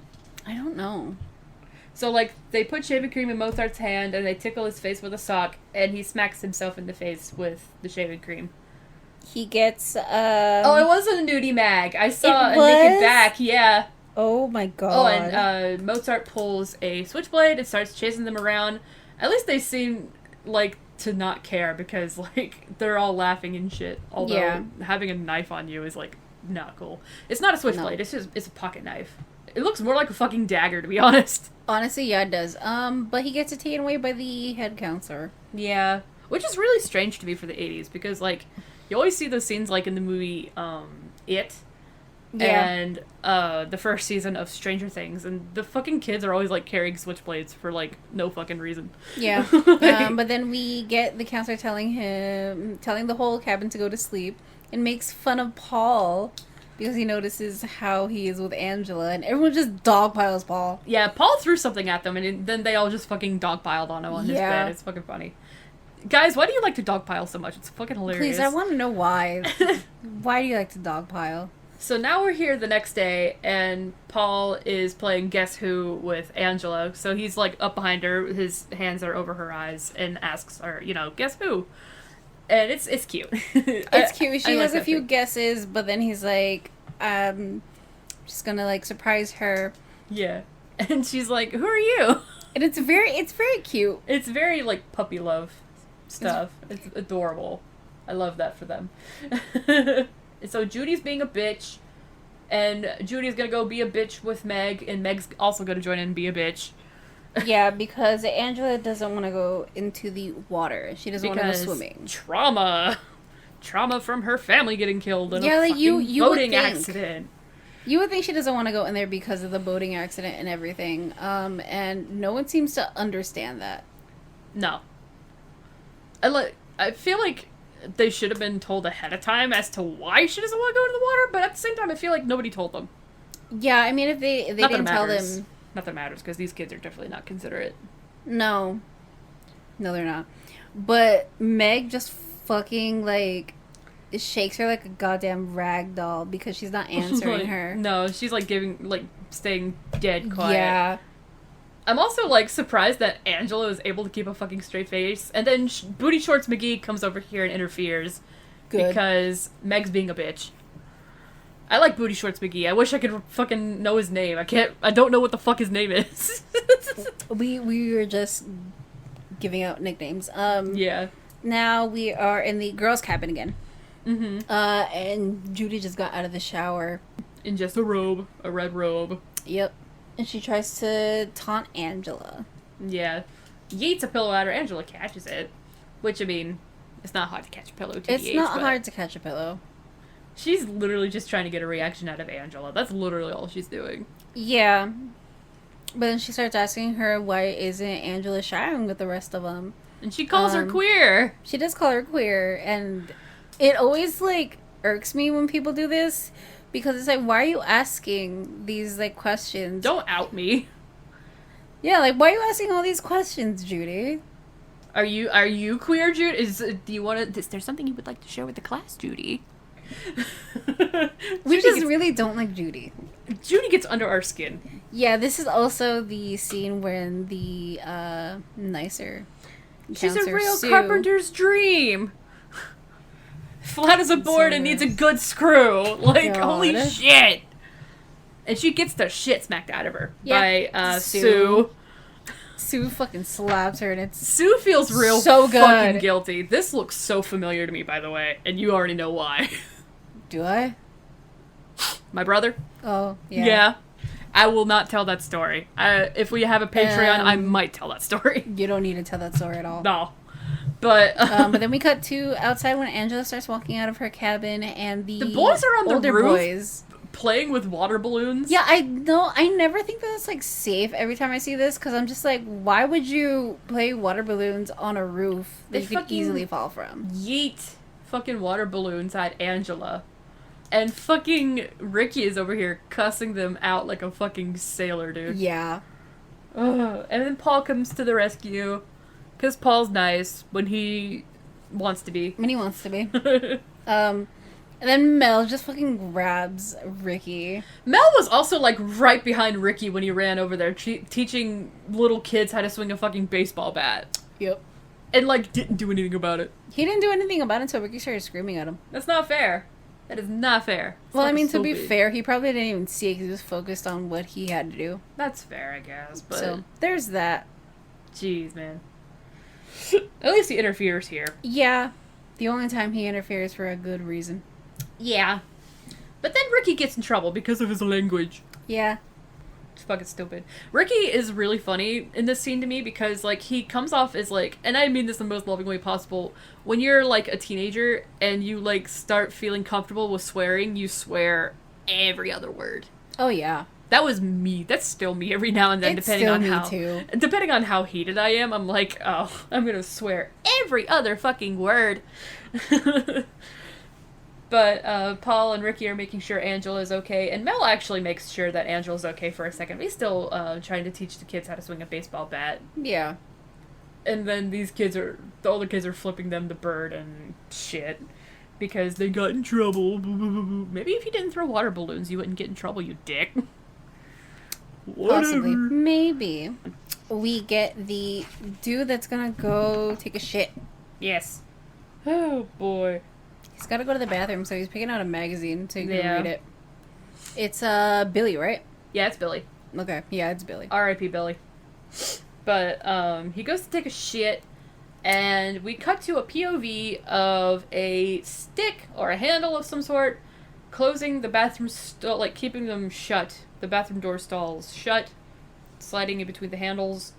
I don't know. So, like, they put shaving cream in Mozart's hand, and they tickle his face with a sock, and he smacks himself in the face with the shaving cream. He gets. Oh, it was a nudie mag. I saw It a naked was? back, yeah. Oh my god. Oh, and Mozart pulls a switchblade and starts chasing them around. At least they seem like to not care because, like, they're all laughing and shit. Although Yeah. having a knife on you is, like, not cool. It's not a switchblade. No. It's a pocket knife. It looks more like a fucking dagger, to be honest. Honestly, yeah, it does. But he gets it taken away by the head counselor. Yeah. Which is really strange to me for the 80s because, like, you always see those scenes, like, in the movie, It. Yeah. And the first season of Stranger Things, and the fucking kids are always, like, carrying switchblades for, like, no fucking reason. Yeah. But then we get the counselor telling the whole cabin to go to sleep, and makes fun of Paul because he notices how he is with Angela, and everyone just dogpiles Paul. Yeah, Paul threw something at them, and then they all just fucking dogpiled on him on his Yeah. bed. It's fucking funny. Guys, why do you like to dogpile so much? It's fucking hilarious. Please, I want to know why. Why do you like to dogpile? So now we're here the next day, and Paul is playing Guess Who with Angela. So he's, like, up behind her, his hands are over her eyes, and asks her, guess who? And it's cute. It's cute. She has like a few thing. guesses, but then he's like, just gonna, like, surprise her. Yeah. And she's like, who are you? And it's very cute. It's very, like, puppy love stuff. It's adorable. I love that for them. So Judy's being a bitch, and Judy's gonna go be a bitch with Meg, and Meg's also gonna join in and be a bitch. Yeah, because Angela doesn't want to go into the water. She doesn't want to go swimming. Trauma from her family getting killed in a like, fucking you boating would think. accident. You would think she doesn't want to go in there because of the boating accident and everything. And no one seems to understand that. No. I feel like they should have been told ahead of time as to why she doesn't want to go into the water, but at the same time, I feel like nobody told them. Yeah, I mean, if they didn't tell them... Not that it matters, because these kids are definitely not considerate. No, they're not. But Meg just fucking, like, shakes her like a goddamn rag doll because she's not answering her. No, she's, like, staying dead quiet. Yeah. I'm also, like, surprised that Angela is able to keep a fucking straight face. And then Booty Shorts McGee comes over here and interferes. Good. Because Meg's being a bitch. I like Booty Shorts McGee. I wish I could fucking know his name. I don't know what the fuck his name is. We were just giving out nicknames. Yeah. Now we are in the girls' cabin again. Mm-hmm. And Judy just got out of the shower. In just a red robe. Yep. And she tries to taunt Angela. Yeah. Yeets a pillow at her. Angela catches it. Which, I mean, it's not hard to catch a pillow, TBH. It's not hard to catch a pillow. She's literally just trying to get a reaction out of Angela. That's literally all she's doing. Yeah. But then she starts asking her why isn't Angela showering with the rest of them. And she calls her queer. She does call her queer. And it always, like, irks me when people do this. Because it's like, why are you asking these, like, questions? Don't out me. Yeah, like, why are you asking all these questions, Judy? Are you queer, Judy? Is there something you would like to share with the class, Judy? We just really don't like Judy. Judy gets under our skin. Yeah, this is also the scene when the nicer She's a counselor, real Sue, carpenter's dream. Flat as a board and needs a good screw. Like, God. holy shit. And she gets the shit smacked out of her by Sue. Sue. Sue fucking slaps her, and it's Sue feels real so good. fucking guilty. This looks so familiar to me, by the way, and you already know why. Do I? My brother? Oh, yeah. Yeah. I will not tell that story. If we have a Patreon, I might tell that story. You don't need to tell that story at all. No. But but then we cut to outside when Angela starts walking out of her cabin, and the boys are on the older roof boys playing with water balloons. Yeah, I know. I never think that it's, like, safe every time I see this, because I'm just like, why would you play water balloons on a roof that you could easily fall from? Yeet fucking water balloons at Angela. And fucking Ricky is over here cussing them out like a fucking sailor, dude. Yeah. Ugh. And then Paul comes to the rescue, because Paul's nice when he wants to be. When he wants to be. And then Mel just fucking grabs Ricky. Mel was also, like, right behind Ricky when he ran over there, teaching little kids how to swing a fucking baseball bat. Yep. And, like, didn't do anything about it. He didn't do anything about it until Ricky started screaming at him. That's not fair. That is not fair. Well, I mean, to be fair, he probably didn't even see it because he was focused on what he had to do. That's fair, I guess, but... So, there's that. Jeez, man. At least he interferes here. Yeah. The only time he interferes for a good reason. Yeah. But then Ricky gets in trouble because of his language. Yeah. It's fucking stupid. Ricky is really funny in this scene to me because, like, he comes off as, like, and I mean this in the most loving way possible, when you're, like, a teenager and you, like, start feeling comfortable with swearing, you swear every other word. Oh, yeah. That was me. That's still me every now and then, depending on how heated I am. I'm like, oh, I'm gonna swear every other fucking word. But Paul and Ricky are making sure Angela's okay, and Mel actually makes sure that Angela's okay for a second. But he's still trying to teach the kids how to swing a baseball bat. Yeah. And then the older kids are flipping them the bird and shit. Because they got in trouble. Maybe if you didn't throw water balloons, you wouldn't get in trouble, you dick. Possibly. Maybe. We get the dude that's gonna go take a shit. Yes. Oh, boy. He's gotta go to the bathroom, so he's picking out a magazine so you can read it. It's, Billy, right? Yeah, it's Billy. Okay, yeah, it's Billy. R.I.P. Billy. But, he goes to take a shit, and we cut to a POV of a stick or a handle of some sort closing the bathroom stall, like keeping them shut. The bathroom door stalls shut, sliding in between the handles,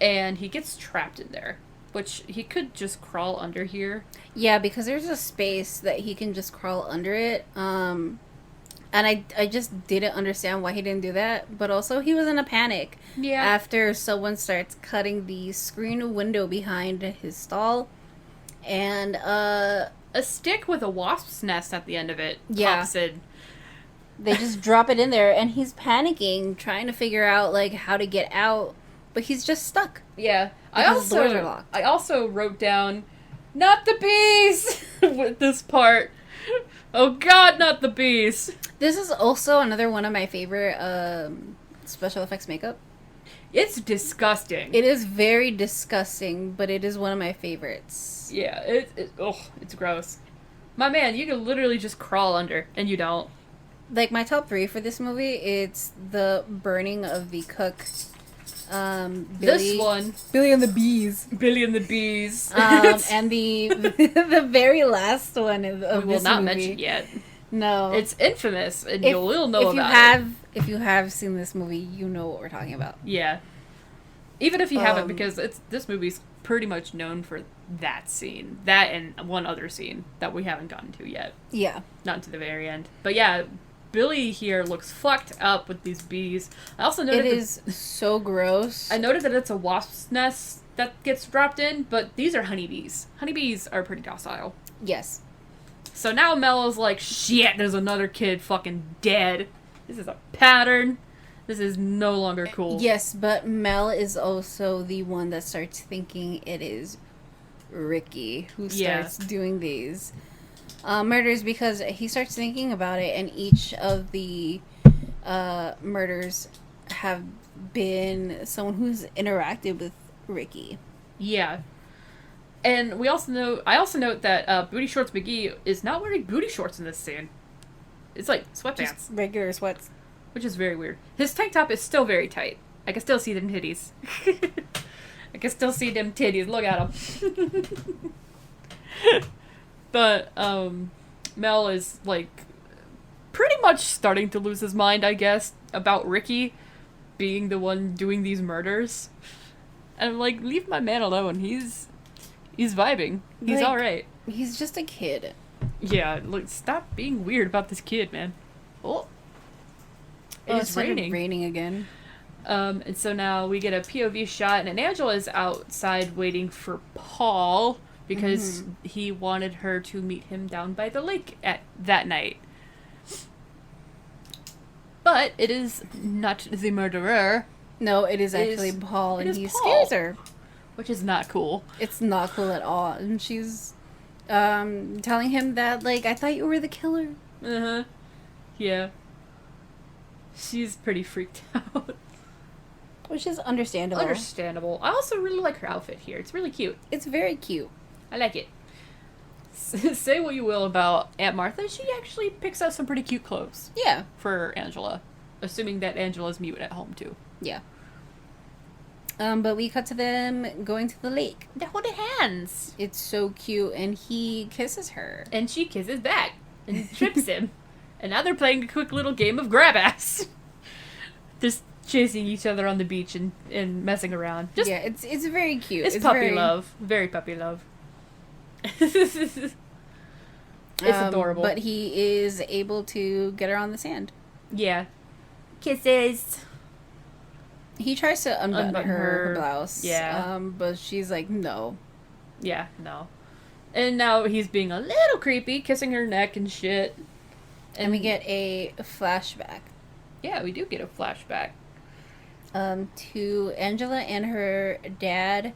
and he gets trapped in there, which he could just crawl under here. Yeah, because there's a space that he can just crawl under it. And I just didn't understand why he didn't do that. But also, he was in a panic. Yeah. After someone starts cutting the screen window behind his stall. And, a stick with a wasp's nest at the end of it pops in. They just drop it in there, and he's panicking, trying to figure out, like, how to get out. But he's just stuck. Yeah. Because the doors are locked. I also wrote down, not the bees! with this part. Oh god, not the bees! This is also another one of my favorite special effects makeup. It's disgusting. It is very disgusting, but it is one of my favorites. Yeah, it's gross. My man, you can literally just crawl under, and you don't. Like, my top 3 for this movie, it's the burning of the cook, Billy. This one. Billy and the Bees. Billy and the Bees. And the very last one of this movie. We will not mention yet. No. It's infamous, and you'll know about it. If you have seen this movie, you know what we're talking about. Yeah. Even if you haven't, because this movie's pretty much known for that scene. That and one other scene that we haven't gotten to yet. Yeah. Not to the very end. But yeah, Billy here looks fucked up with these bees. I also noted it is so gross. I noted that it's a wasp's nest that gets dropped in, but these are honeybees. Honeybees are pretty docile. Yes. So now Mel is like, shit, there's another kid fucking dead. This is a pattern. This is no longer cool. Yes, but Mel is also the one that starts thinking it is Ricky who starts doing these murders, because he starts thinking about it, and each of the murders have been someone who's interacted with Ricky. Yeah. And I also note that Booty Shorts McGee is not wearing booty shorts in this scene. It's like sweatpants. Just regular sweats. Which is very weird. His tank top is still very tight. I can still see them titties. I can still see them titties. Look at them. But, Mel is, like, pretty much starting to lose his mind, I guess, about Ricky being the one doing these murders. And I'm like, leave my man alone. He's vibing. He's like, alright. He's just a kid. Yeah, like, stop being weird about this kid, man. Oh. It's raining again. And so now we get a POV shot, and Angela is outside waiting for Paul because he wanted her to meet him down by the lake that night. But it is not the murderer. No, it is actually Paul, and he scares her. Which is not cool. It's not cool at all. And she's telling him that, like, I thought you were the killer. Uh-huh. Yeah. She's pretty freaked out. Which is understandable. Understandable. I also really like her outfit here. It's really cute. It's very cute. I like it. Say what you will about Aunt Martha, she actually picks out some pretty cute clothes. Yeah. For Angela. Assuming that Angela's mute at home, too. Yeah. But we cut to them going to the lake. They're holding hands. It's so cute, and he kisses her. And she kisses back. And trips him. And now they're playing a quick little game of grab ass. Just chasing each other on the beach and messing around. Yeah, it's very cute. It's puppy love. Very puppy love. It's adorable. But he is able to get her on the sand. Yeah. Kisses. He tries to unbutton her blouse. Yeah. But she's like, no. Yeah, no. And now he's being a little creepy, kissing her neck and shit. And we get a flashback. Yeah, we do get a flashback. To Angela and her dad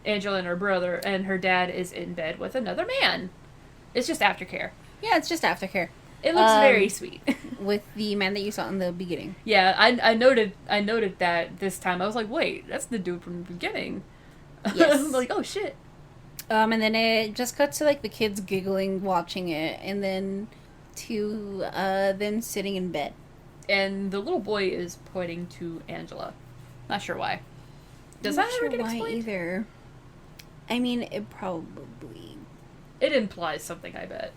Angela and her brother, and her dad is in bed with another man. It's just aftercare. Yeah, it's just aftercare. It looks very sweet. With the man that you saw in the beginning. Yeah, I noted that this time. I was like, wait, that's the dude from the beginning. Yes. I'm like, oh shit. And then it just cuts to like the kids giggling watching it, and then to them sitting in bed. And the little boy is pointing to Angela. Not sure why. Does that ever get explained? Either. I mean, it probably. It implies something, I bet.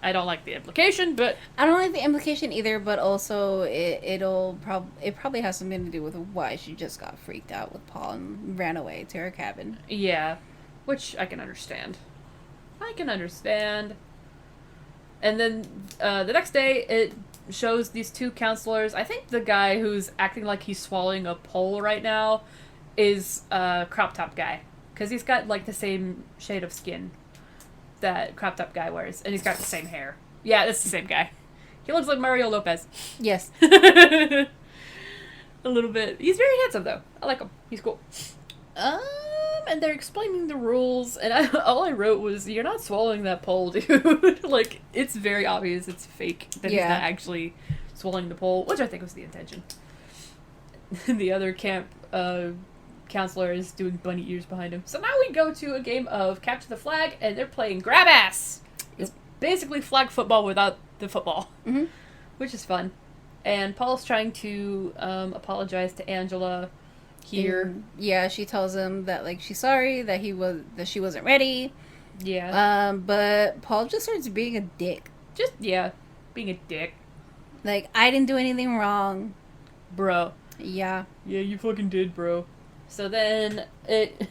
I don't like the implication, but I don't like the implication either. But also, it probably has something to do with why she just got freaked out with Paul and ran away to her cabin. yeah, which I can understand. And then the next day, it shows these two counselors. I think the guy who's acting like he's swallowing a pole right now is a crop top guy, because he's got like the same shade of skin that crop top guy wears, and he's got the same hair. Yeah, that's the same guy. He looks like Mario Lopez. Yes. A little bit. He's very handsome, though. I like him. He's cool. And they're explaining the rules, and all I wrote was, you're not swallowing that pole, dude. Like, it's very obvious it's fake, that he's not actually swallowing the pole, which I think was the intention. The other camp counselor is doing bunny ears behind him. So now we go to a game of Capture the Flag, and they're playing grab ass. It's basically flag football without the football, which is fun. And Paul's trying to apologize to Angela here. Yeah, she tells him that like she's sorry that she wasn't ready. Yeah. But Paul just starts being a dick. Being a dick. Like, I didn't do anything wrong. Bro. Yeah. Yeah, you fucking did, bro. So then it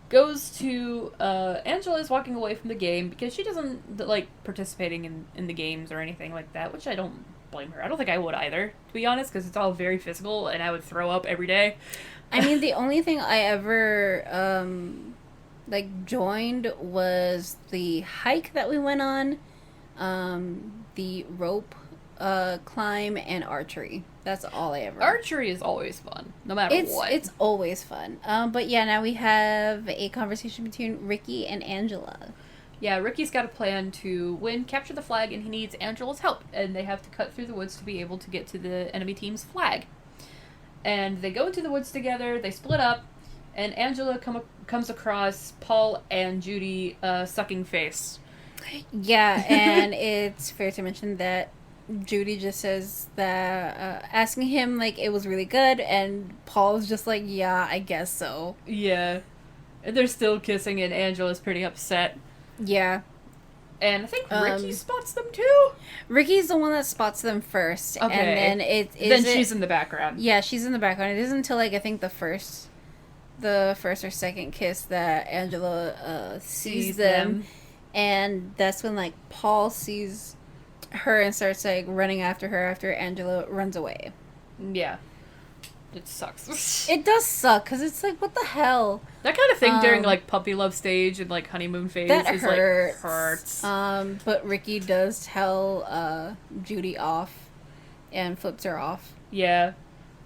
goes to Angela is walking away from the game because she doesn't like participating in the games or anything like that, which I don't blame her. I don't think I would either, to be honest, because it's all very physical and I would throw up every day. I mean, the only thing I ever joined was the hike that we went on, the rope climb, and archery. That's all I ever. Archery is always fun, no matter what. It's always fun. But yeah, now we have a conversation between Ricky and Angela. Yeah, Ricky's got a plan to capture the flag, and he needs Angela's help. And they have to cut through the woods to be able to get to the enemy team's flag. And they go into the woods together, they split up, and Angela comes across Paul and Judy sucking face. Yeah, and it's fair to mention that Judy just says that, asking him, like, it was really good, and Paul's just like, yeah, I guess so. Yeah. And they're still kissing, and Angela's pretty upset. Yeah. And I think Ricky spots them, too? Ricky's the one that spots them first. Okay. And then she's in the background. Yeah, she's in the background. It isn't until, like, I think the first or second kiss that Angela sees them. And that's when, like, Paul sees her and starts like running after her after Angela runs away. Yeah. It sucks. It does suck because it's like, what the hell? That kind of thing during like puppy love stage and like honeymoon phase that is hurts. like hurts. But Ricky does tell Judy off and flips her off. Yeah.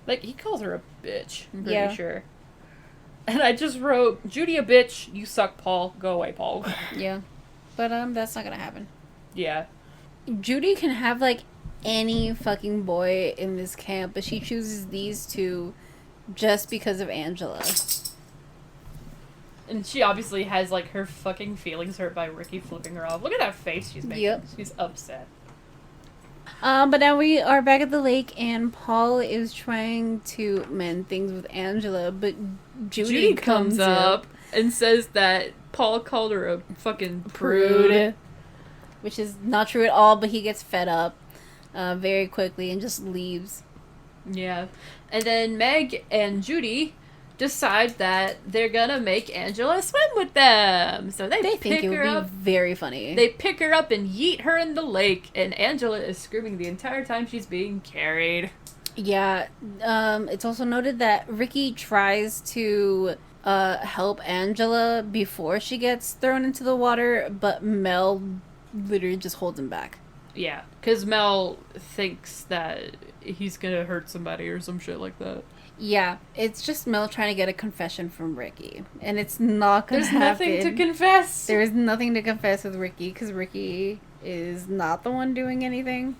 Like he calls her a bitch, I'm pretty sure. And I just wrote, Judy a bitch, you suck, Paul. Go away, Paul. Yeah. But that's not gonna happen. Yeah. Judy can have, like, any fucking boy in this camp, but she chooses these two just because of Angela. And she obviously has, like, her fucking feelings hurt by Ricky flipping her off. Look at that face she's making. Yep. She's upset. But now we are back at the lake, and Paul is trying to mend things with Angela, but Judy comes up and says that Paul called her a fucking prude. Which is not true at all, but he gets fed up very quickly and just leaves. Yeah. And then Meg and Judy decide that they're gonna make Angela swim with them. So they think pick it would her be up. Very funny. They pick her up and yeet her in the lake, and Angela is screaming the entire time she's being carried. Yeah. It's also noted that Ricky tries to help Angela before she gets thrown into the water, but Mel literally just holds him back. Yeah, because Mel thinks that he's gonna hurt somebody or some shit like that. Yeah, it's just Mel trying to get a confession from Ricky, and it's not gonna happen. There's nothing to confess. There is nothing to confess with Ricky, because Ricky is not the one doing anything.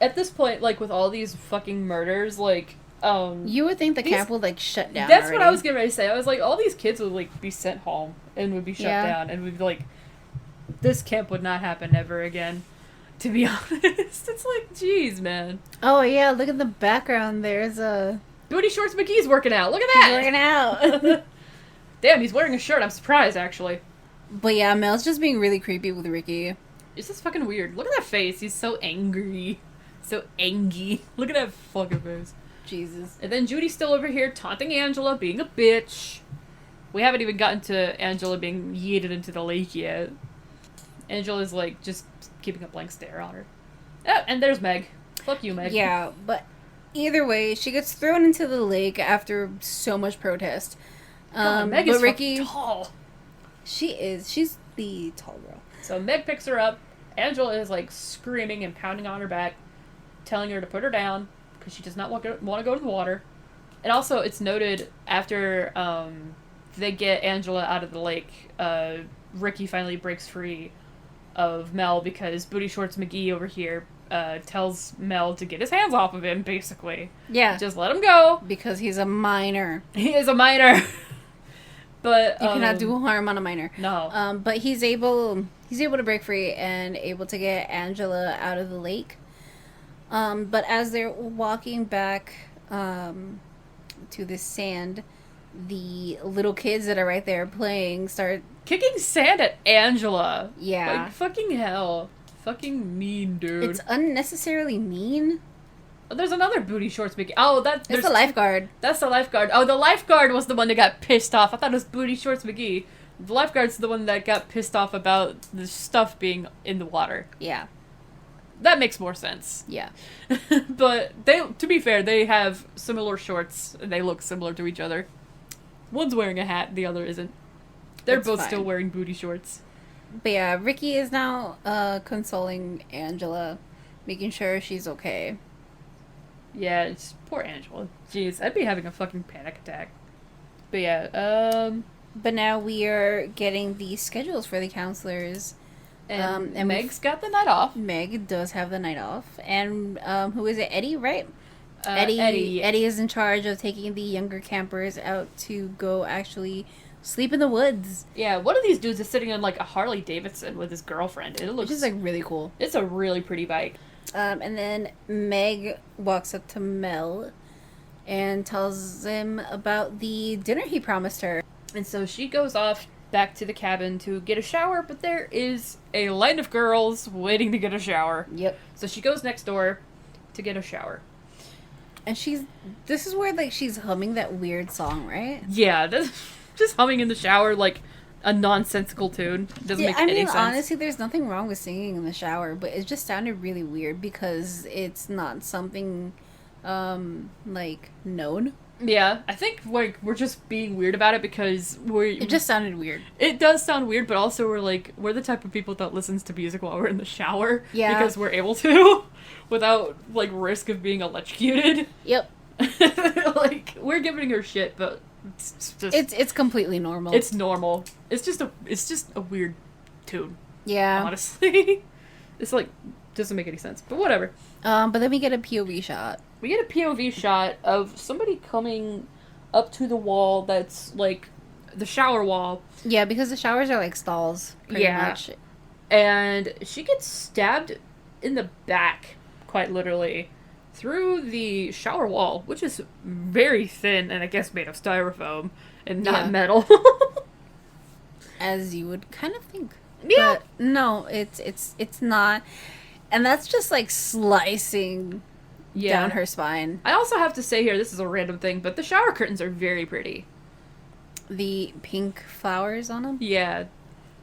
At this point, like, with all these fucking murders, like, you would think the camp would, like, shut down That's already. what I was getting ready to say. I was like, all these kids would, like, be sent home and would be shut down, and we'd be like, this camp would not happen ever again. To be honest, it's like, jeez, man. Oh yeah, look at the background. There's a Booty Shorts McGee's working out. Look at that. He's working out. Damn, he's wearing a shirt. I'm surprised, actually. But yeah, Mel's just being really creepy with Ricky. It's just fucking weird. Look at that face. He's so angry, so angy. Look at that fucking face. Jesus. And then Judy's still over here taunting Angela, being a bitch. We haven't even gotten to Angela being yeeted into the lake yet. Angela's like just keeping a blank stare on her. Oh, and there's Meg. Fuck you, Meg. Yeah, but either way, she gets thrown into the lake after so much protest. God, Meg but is Ricky, tall. She is. She's the tall girl. So Meg picks her up. Angela is like screaming and pounding on her back, telling her to put her down because she does not want to go to the water. And also, it's noted after they get Angela out of the lake, Ricky finally breaks free of Mel because Booty Shorts McGee over here tells Mel to get his hands off of him, basically. Yeah. Just let him go. Because he's a minor. He is a minor. But you cannot do harm on a minor. No. But he's able to break free and able to get Angela out of the lake. But as they're walking back to the sand, the little kids that are right there playing start kicking sand at Angela. Yeah. Like, fucking hell. Fucking mean, dude. It's unnecessarily mean. There's another Booty Shorts McGee. Oh, It's the lifeguard. That's the lifeguard. Oh, the lifeguard was the one that got pissed off. I thought it was Booty Shorts McGee. The lifeguard's the one that got pissed off about the stuff being in the water. Yeah. That makes more sense. Yeah. But to be fair, they have similar shorts and they look similar to each other. One's wearing a hat, the other isn't. They're It's both fine. still wearing booty shorts. But yeah, Ricky is now consoling Angela, making sure she's okay. Yeah, it's poor Angela. Jeez, I'd be having a fucking panic attack. But yeah, But now we are getting the schedules for the counselors. and Meg's got the night off. Meg does have the night off. And who is it? Eddie, right? Eddie. Eddie is in charge of taking the younger campers out to go actually sleep in the woods. Yeah, one of these dudes is sitting on like a Harley Davidson with his girlfriend. It looks Which is like really cool. It's a really pretty bike. And then Meg walks up to Mel and tells him about the dinner he promised her. And so she goes off back to the cabin to get a shower, but there is a line of girls waiting to get a shower. Yep. So she goes next door to get a shower. And this is where like she's humming that weird song, right? Yeah, just humming in the shower like a nonsensical tune. Doesn't make any sense. Honestly, there's nothing wrong with singing in the shower, but it just sounded really weird because it's not something like known. Yeah, I think like we're just being weird about it because It just sounded weird. It does sound weird, but also we're the type of people that listens to music while we're in the shower. Yeah. Because we're able to without like risk of being electrocuted. Yep. Like we're giving her shit, but it's just It's completely normal. it's normal. It's just a weird tune. Yeah. Honestly. It's like doesn't make any sense. But whatever. But then we get a POV shot. We get a POV shot of somebody coming up to the wall that's like the shower wall. Yeah, because the showers are like stalls, pretty much. And she gets stabbed in the back, quite literally, through the shower wall, which is very thin and I guess made of styrofoam and not metal. As you would kind of think. Yeah. But no, it's not. And that's just like slicing down her spine. I also have to say here, this is a random thing, but the shower curtains are very pretty. The pink flowers on them? Yeah.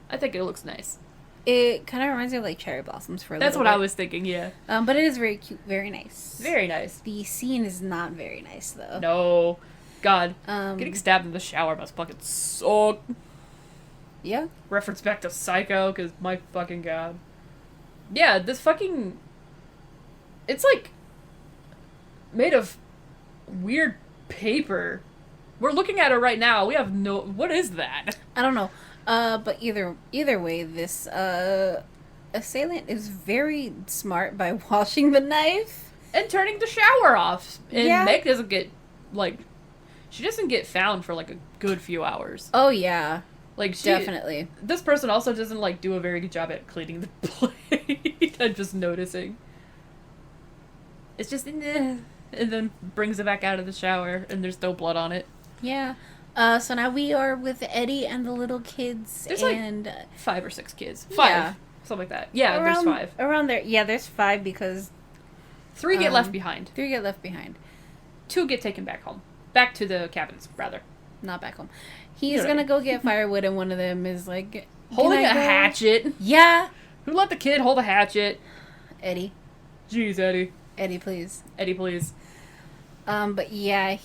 I think it looks nice. It kind of reminds me of like cherry blossoms for a That's little what bit. I was thinking, yeah. But it is very cute, very nice. Very nice. The scene is not very nice though. No. God. Um, Getting stabbed in the shower must fucking suck. Yeah. Reference back to Psycho, because my fucking god. Yeah, this fucking... It's, like, made of weird paper. We're looking at it right now. We have no... What is that? I don't know. But either way, this assailant is very smart by washing the knife. And turning the shower off. And Yeah. Meg doesn't get, like... She doesn't get found for, like, a good few hours. Oh, yeah. Like, she... Definitely. This person also doesn't, like, do a very good job at cleaning the plate. I'm just noticing. It's just... And then brings it back out of the shower, and there's no blood on it. Yeah. So now we are with Eddie and the little kids. There's, and like, 5 or 6 kids. 5. Yeah. Something like that. Yeah, there's 5. Around there. Yeah, there's 5 because... 3 get left behind. 3 get left behind. 2 get taken back home. Back to the cabins, rather. Not back home. He's gonna go get firewood, and one of them is like... Holding a hatchet. Yeah. Who let the kid hold a hatchet? Eddie. Jeez, Eddie. Eddie, please. Eddie, please. But yeah,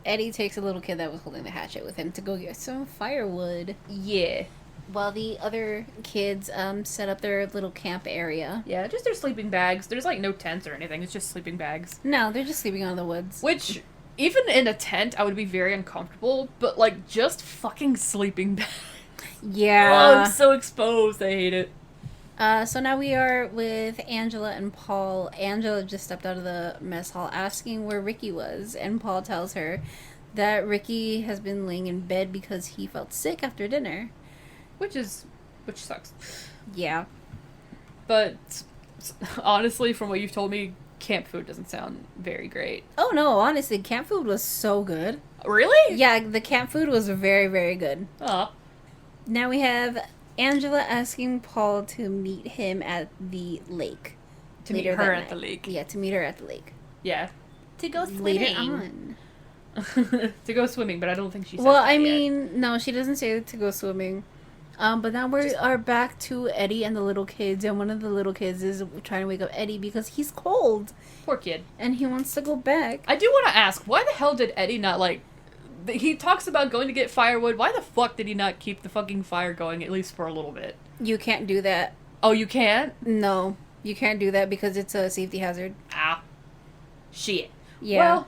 Eddie takes a little kid that was holding the hatchet with him to go get some firewood. Yeah. While the other kids set up their little camp area. Yeah, just their sleeping bags. There's, like, no tents or anything. It's just sleeping bags. No, they're just sleeping out in the woods. Which, even in a tent, I would be very uncomfortable. But, like, just fucking sleeping bags. Yeah. Oh, I'm so exposed. I hate it. So now we are with Angela and Paul. Angela just stepped out of the mess hall asking where Ricky was. And Paul tells her that Ricky has been laying in bed because he felt sick after dinner. Which sucks. Yeah. But honestly, from what you've told me, camp food doesn't sound very great. Oh no, honestly, camp food was so good. Really? Yeah, the camp food was very, very good. Oh. Now we have Angela asking Paul to meet him at the lake. To meet her at the lake. Yeah, to meet her at the lake. Yeah. To go Later swimming. on. To go swimming, but I don't think she says Well, that I yet. mean, no, she doesn't say to go swimming. But now we are back to Eddie and the little kids, and one of the little kids is trying to wake up Eddie because he's cold. Poor kid. And he wants to go back. I do want to ask, why the hell did Eddie not, like... He talks about going to get firewood. Why the fuck did he not keep the fucking fire going, at least for a little bit? You can't do that. Oh, you can't? No, you can't do that because it's a safety hazard. Ah. Shit. Yeah. Well,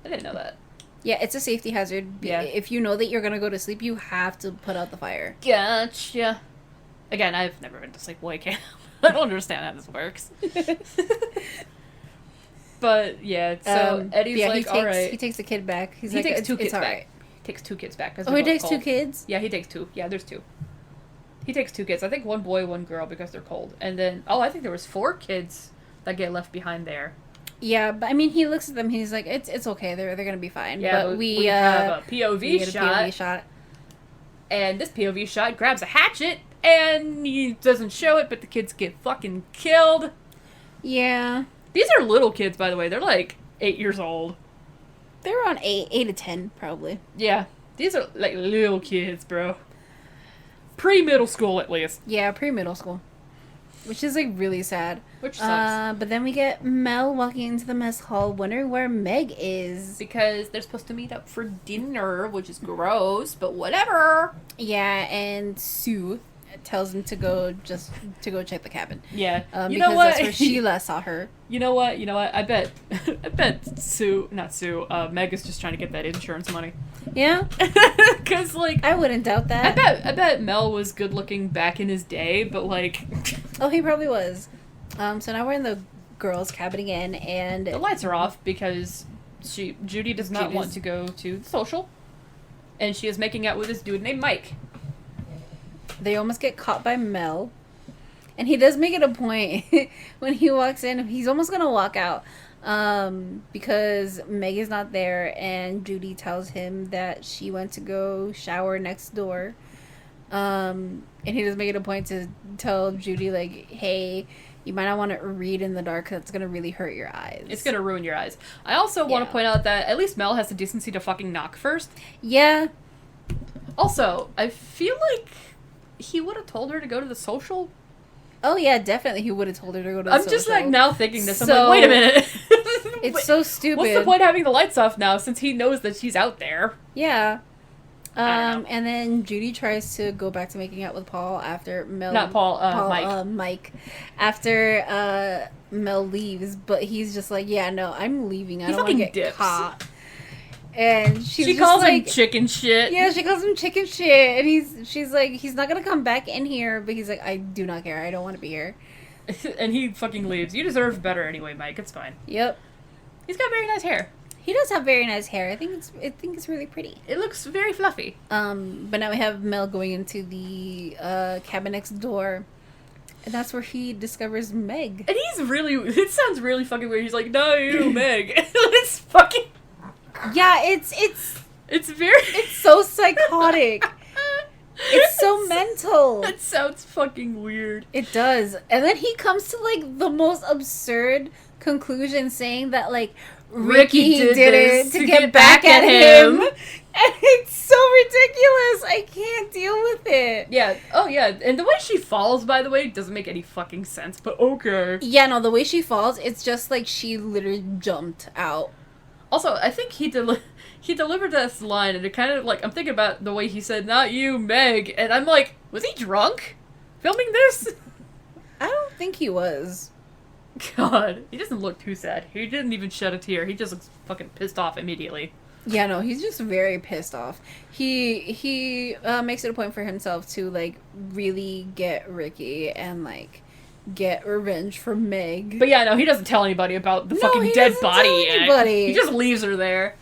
I didn't know that. Yeah, it's a safety hazard. Yeah. If you know that you're going to go to sleep, you have to put out the fire. Gotcha. Again, I've never been to Sleepaway Camp. I don't understand how this works. But, yeah, so Eddie's like, alright. He takes the kid back. He takes 2 kids all back. right. He takes 2 kids back. Oh, he takes 2 kids? Yeah, he takes 2. Yeah, there's 2. He takes 2 kids. I think 1 boy, 1 girl because they're cold. And then, I think there was 4 kids that get left behind there. Yeah, but I mean, he looks at them. He's like, "It's okay. They're gonna be fine." Yeah, but we have a POV POV shot, and this POV shot grabs a hatchet, and he doesn't show it, but the kids get fucking killed. Yeah, these are little kids, by the way. They're like 8 years old. They're around 8 to 10, probably. Yeah, these are like little kids, bro. Pre-middle school, at least. Yeah, pre-middle school. Which is, like, really sad. Which sucks. But then we get Mel walking into the mess hall wondering where Meg is. Because they're supposed to meet up for dinner, which is gross, but whatever. Yeah, and Sue tells him to go check the cabin. Yeah. Because you know what? that's where she last saw her. You know what? I bet Meg is just trying to get that insurance money. Yeah? Because, like... I wouldn't doubt that. I bet Mel was good looking back in his day, but, like... Oh, he probably was. So now we're in the girls' cabin again, and... The lights are off because Judy does not want to go to the social, and she is making out with this dude named Mike. They almost get caught by Mel. And he does make it a point when he walks in. He's almost going to walk out because Meg is not there. And Judy tells him that she went to go shower next door. And he does make it a point to tell Judy, like, hey, you might not want to read in the dark. That's going to really hurt your eyes. It's going to ruin your eyes. I also want to point out that at least Mel has the decency to fucking knock first. Yeah. Also, I feel like he would have told her to go to the social. Oh, yeah, definitely he would have told her to go to the social. I'm just, like, now thinking this. I'm like, wait a minute. It's so stupid. What's the point of having the lights off now since he knows that she's out there? Yeah. I don't know. And then Judy tries to go back to making out with Paul after Mel. Not Paul, Mike. Mike. After Mel leaves, but he's just like, yeah, no, I'm leaving. I don't want to get dips. caught. And she calls him chicken shit. Yeah, she calls him chicken shit, and she's like, he's not gonna come back in here, but he's like, I do not care. I don't want to be here. And he fucking leaves. You deserve better anyway, Mike. It's fine. Yep. He's got very nice hair. He does have very nice hair. I think it's really pretty. It looks very fluffy. But now we have Mel going into the cabin next door, and that's where he discovers Meg. And he's really. It sounds really fucking weird. He's like, "No, you, Meg." It's fucking. Yeah, it's very. It's so psychotic. It's so mental. It sounds fucking weird. It does. And then he comes to like the most absurd conclusion, saying that like Ricky did it to get back at him. And it's so ridiculous. I can't deal with it. Yeah. Oh, yeah. And the way she falls, by the way, doesn't make any fucking sense, but okay. Yeah, no, the way she falls, it's just like she literally jumped out. Also, I think he delivered this line, and it kind of, like, I'm thinking about the way he said, "Not you, Meg," and I'm like, was he drunk? Filming this? I don't think he was. God, he doesn't look too sad. He didn't even shed a tear. He just looks fucking pissed off immediately. Yeah, no, he's just very pissed off. He makes it a point for himself to, like, really get Ricky and, like, get revenge for Meg. But yeah, no, he doesn't tell anybody about the fucking dead body yet. Anybody. He just leaves her there.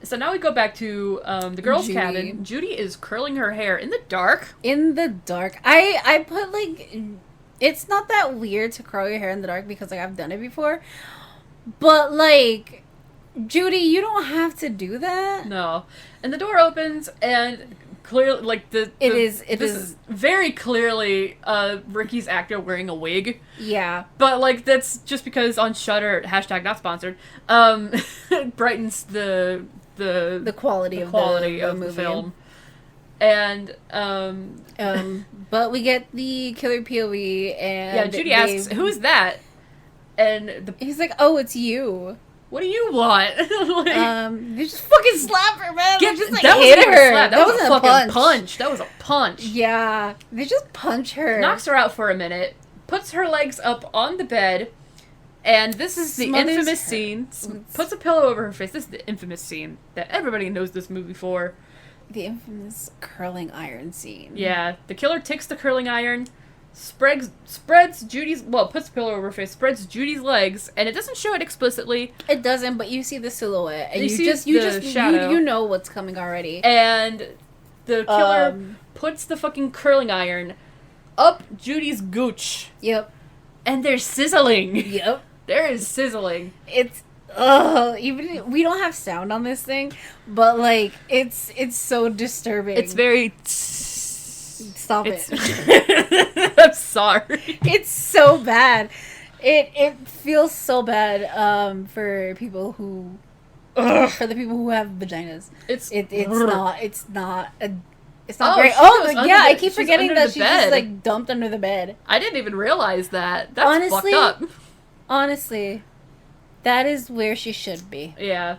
So now we go back to the girls' cabin. Judy is curling her hair in the dark. In the dark. I put, like... It's not that weird to curl your hair in the dark because, like, I've done it before. But, like... Judy, you don't have to do that. No. And the door opens, and clearly, like, it is very clearly Ricky's actor wearing a wig. Yeah. But, like, that's just because on Shudder, hashtag not sponsored, it brightens the quality of the film. And, but we get the killer POV, and... Yeah, Judy asks, "Who is that?" And he's like, "Oh, it's you. What do you want?" They just fucking slap her, man. They just, like, that hit wasn't her. A slap. That was a fucking punch. That was a punch. Yeah. They just punch her. Knocks her out for a minute, puts her legs up on the bed, and this is the infamous scene. Puts a pillow over her face. This is the infamous scene that everybody knows this movie for. The infamous curling iron scene. Yeah. The killer takes the curling iron, spreads Judy's... Well, puts the pillow over her face, spreads Judy's legs, and it doesn't show it explicitly. It doesn't, but you see the silhouette. And you just shadow. You know what's coming already. And the killer puts the fucking curling iron up Judy's gooch. Yep. And they're sizzling. Yep. There is sizzling. It's... even we don't have sound on this thing, but like it's so disturbing. It's very... Stop it. I'm sorry. It's so bad. It feels so bad for people who for the people who have vaginas. It's not great. Oh yeah, I keep forgetting that she's just like dumped under the bed. I didn't even realize that. That's fucked up. Honestly, that is where she should be. Yeah.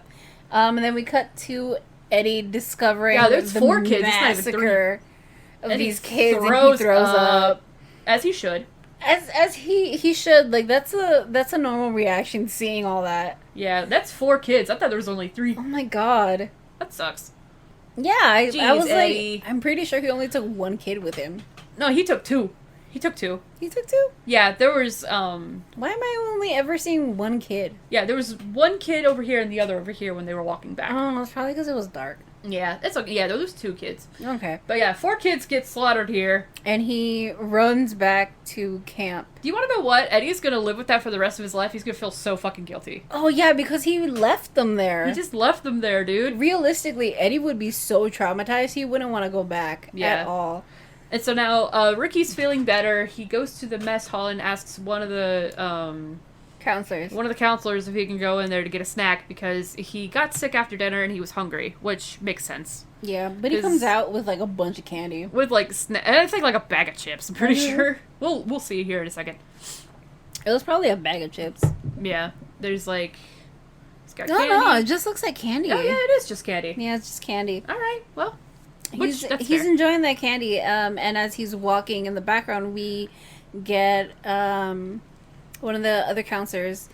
And then we cut to Eddie discovering there's the 4 kids. massacre of and these kids, and he throws up. As he should. As he should. Like, that's a normal reaction seeing all that. Yeah, that's 4 kids. I thought there was only 3. Oh my god. That sucks. Yeah, I was Eddie. like, I'm pretty sure he only took 1 kid with him. No, he took 2. He took 2. He took 2? Yeah, there was, Why am I only ever seeing 1 kid? Yeah, there was 1 kid over here and the other over here when they were walking back. Oh, it's probably because it was dark. Yeah, it's okay. Yeah, there was 2 kids. Okay. But yeah, 4 kids get slaughtered here. And he runs back to camp. Do you want to know what? Eddie's gonna live with that for the rest of his life. He's gonna feel so fucking guilty. Oh yeah, because he left them there. He just left them there, dude. Realistically, Eddie would be so traumatized, he wouldn't want to go back at all. And so now, Ricky's feeling better. He goes to the mess hall and asks one of the counselors if he can go in there to get a snack because he got sick after dinner and he was hungry, which makes sense. Yeah, but he comes out with like a bunch of candy. With like, and I think like a bag of chips, I'm pretty sure. We'll see here in a second. It was probably a bag of chips. Yeah, there's like... It's got candy. No, it just looks like candy. Oh yeah, it is just candy. Yeah, it's just candy. Alright, well... That's he's fair. enjoying that candy. And as he's walking in the background, we get one of the other counselors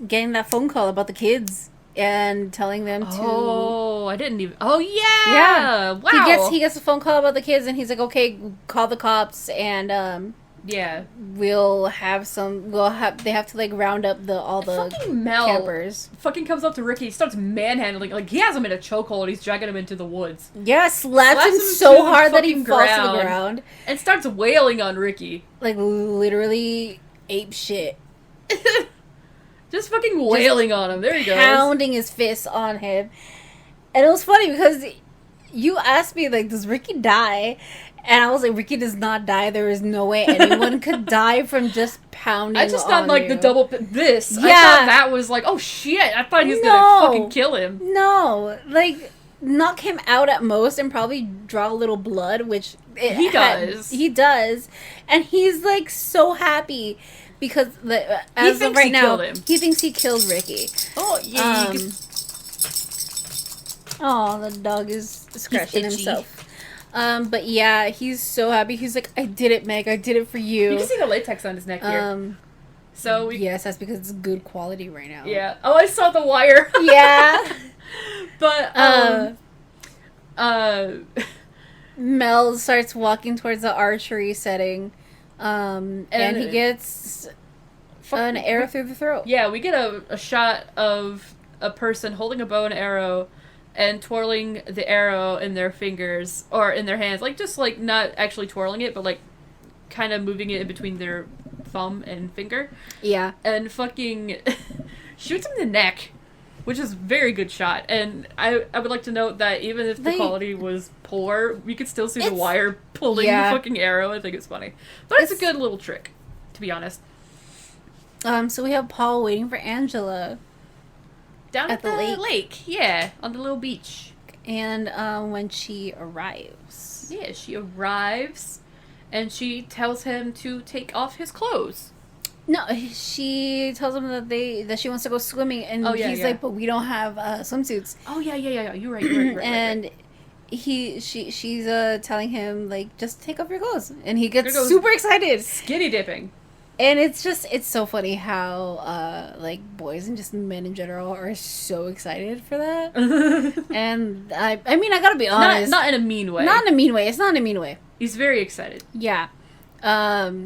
getting that phone call about the kids and telling them to. Oh, I didn't even. Oh yeah. Yeah. Wow. He gets a phone call about the kids, and he's like, "Okay, call the cops, and Yeah. they have to like round up all the Fucking Mel campers." fucking comes up to Ricky, starts manhandling, like he has him in a chokehold. He's dragging him into the woods Yeah, slaps him to so the hard that he fucking falls to the ground. and starts wailing on Ricky. Like literally ape shit. Just fucking wailing on him. There he goes. Pounding his fists on him. And it was funny because you asked me, like, does Ricky die? And I was like, Ricky does not die. There is no way anyone could die from just pounding I just thought, on like, you. the double... This. Yeah. I thought that was like, oh, shit. I thought he was gonna fucking kill him. No. Like, knock him out at most and probably draw a little blood, which... He does. He does. And he's, like, so happy because, as of right now, he thinks he killed Ricky. Oh, yeah. Oh, the dog is scratching himself. But yeah, he's so happy. He's like, I did it, Meg. I did it for you. You can see the latex on his neck here. So yes, that's because it's good quality right now. Yeah. Oh, I saw the wire. Yeah. But Mel starts walking towards the archery setting, and he gets an arrow through the throat. Yeah, we get a shot of a person holding a bow and arrow and twirling the arrow in their fingers, or in their hands. Like, just, like, not actually twirling it, but, like, kind of moving it in between their thumb and finger. Yeah. And fucking shoots him in the neck, which is a very good shot. And I would like to note that even if the quality was poor, we could still see the wire pulling the fucking arrow. I think it's funny. But it's a good little trick, to be honest. So we have Paul waiting for Angela. Down at the lake. Yeah, on the little beach. And when she arrives. Yeah, she arrives, and she tells him to take off his clothes. No, she tells him that she wants to go swimming, and he's like, but we don't have swimsuits. Oh, yeah. You're right. And she's telling him, like, just take off your clothes. And he gets super excited. Skinny dipping. And it's so funny how, like, boys and just men in general are so excited for that. And, I mean, I gotta be honest. Not in a mean way. Not in a mean way. It's not in a mean way. He's very excited. Yeah.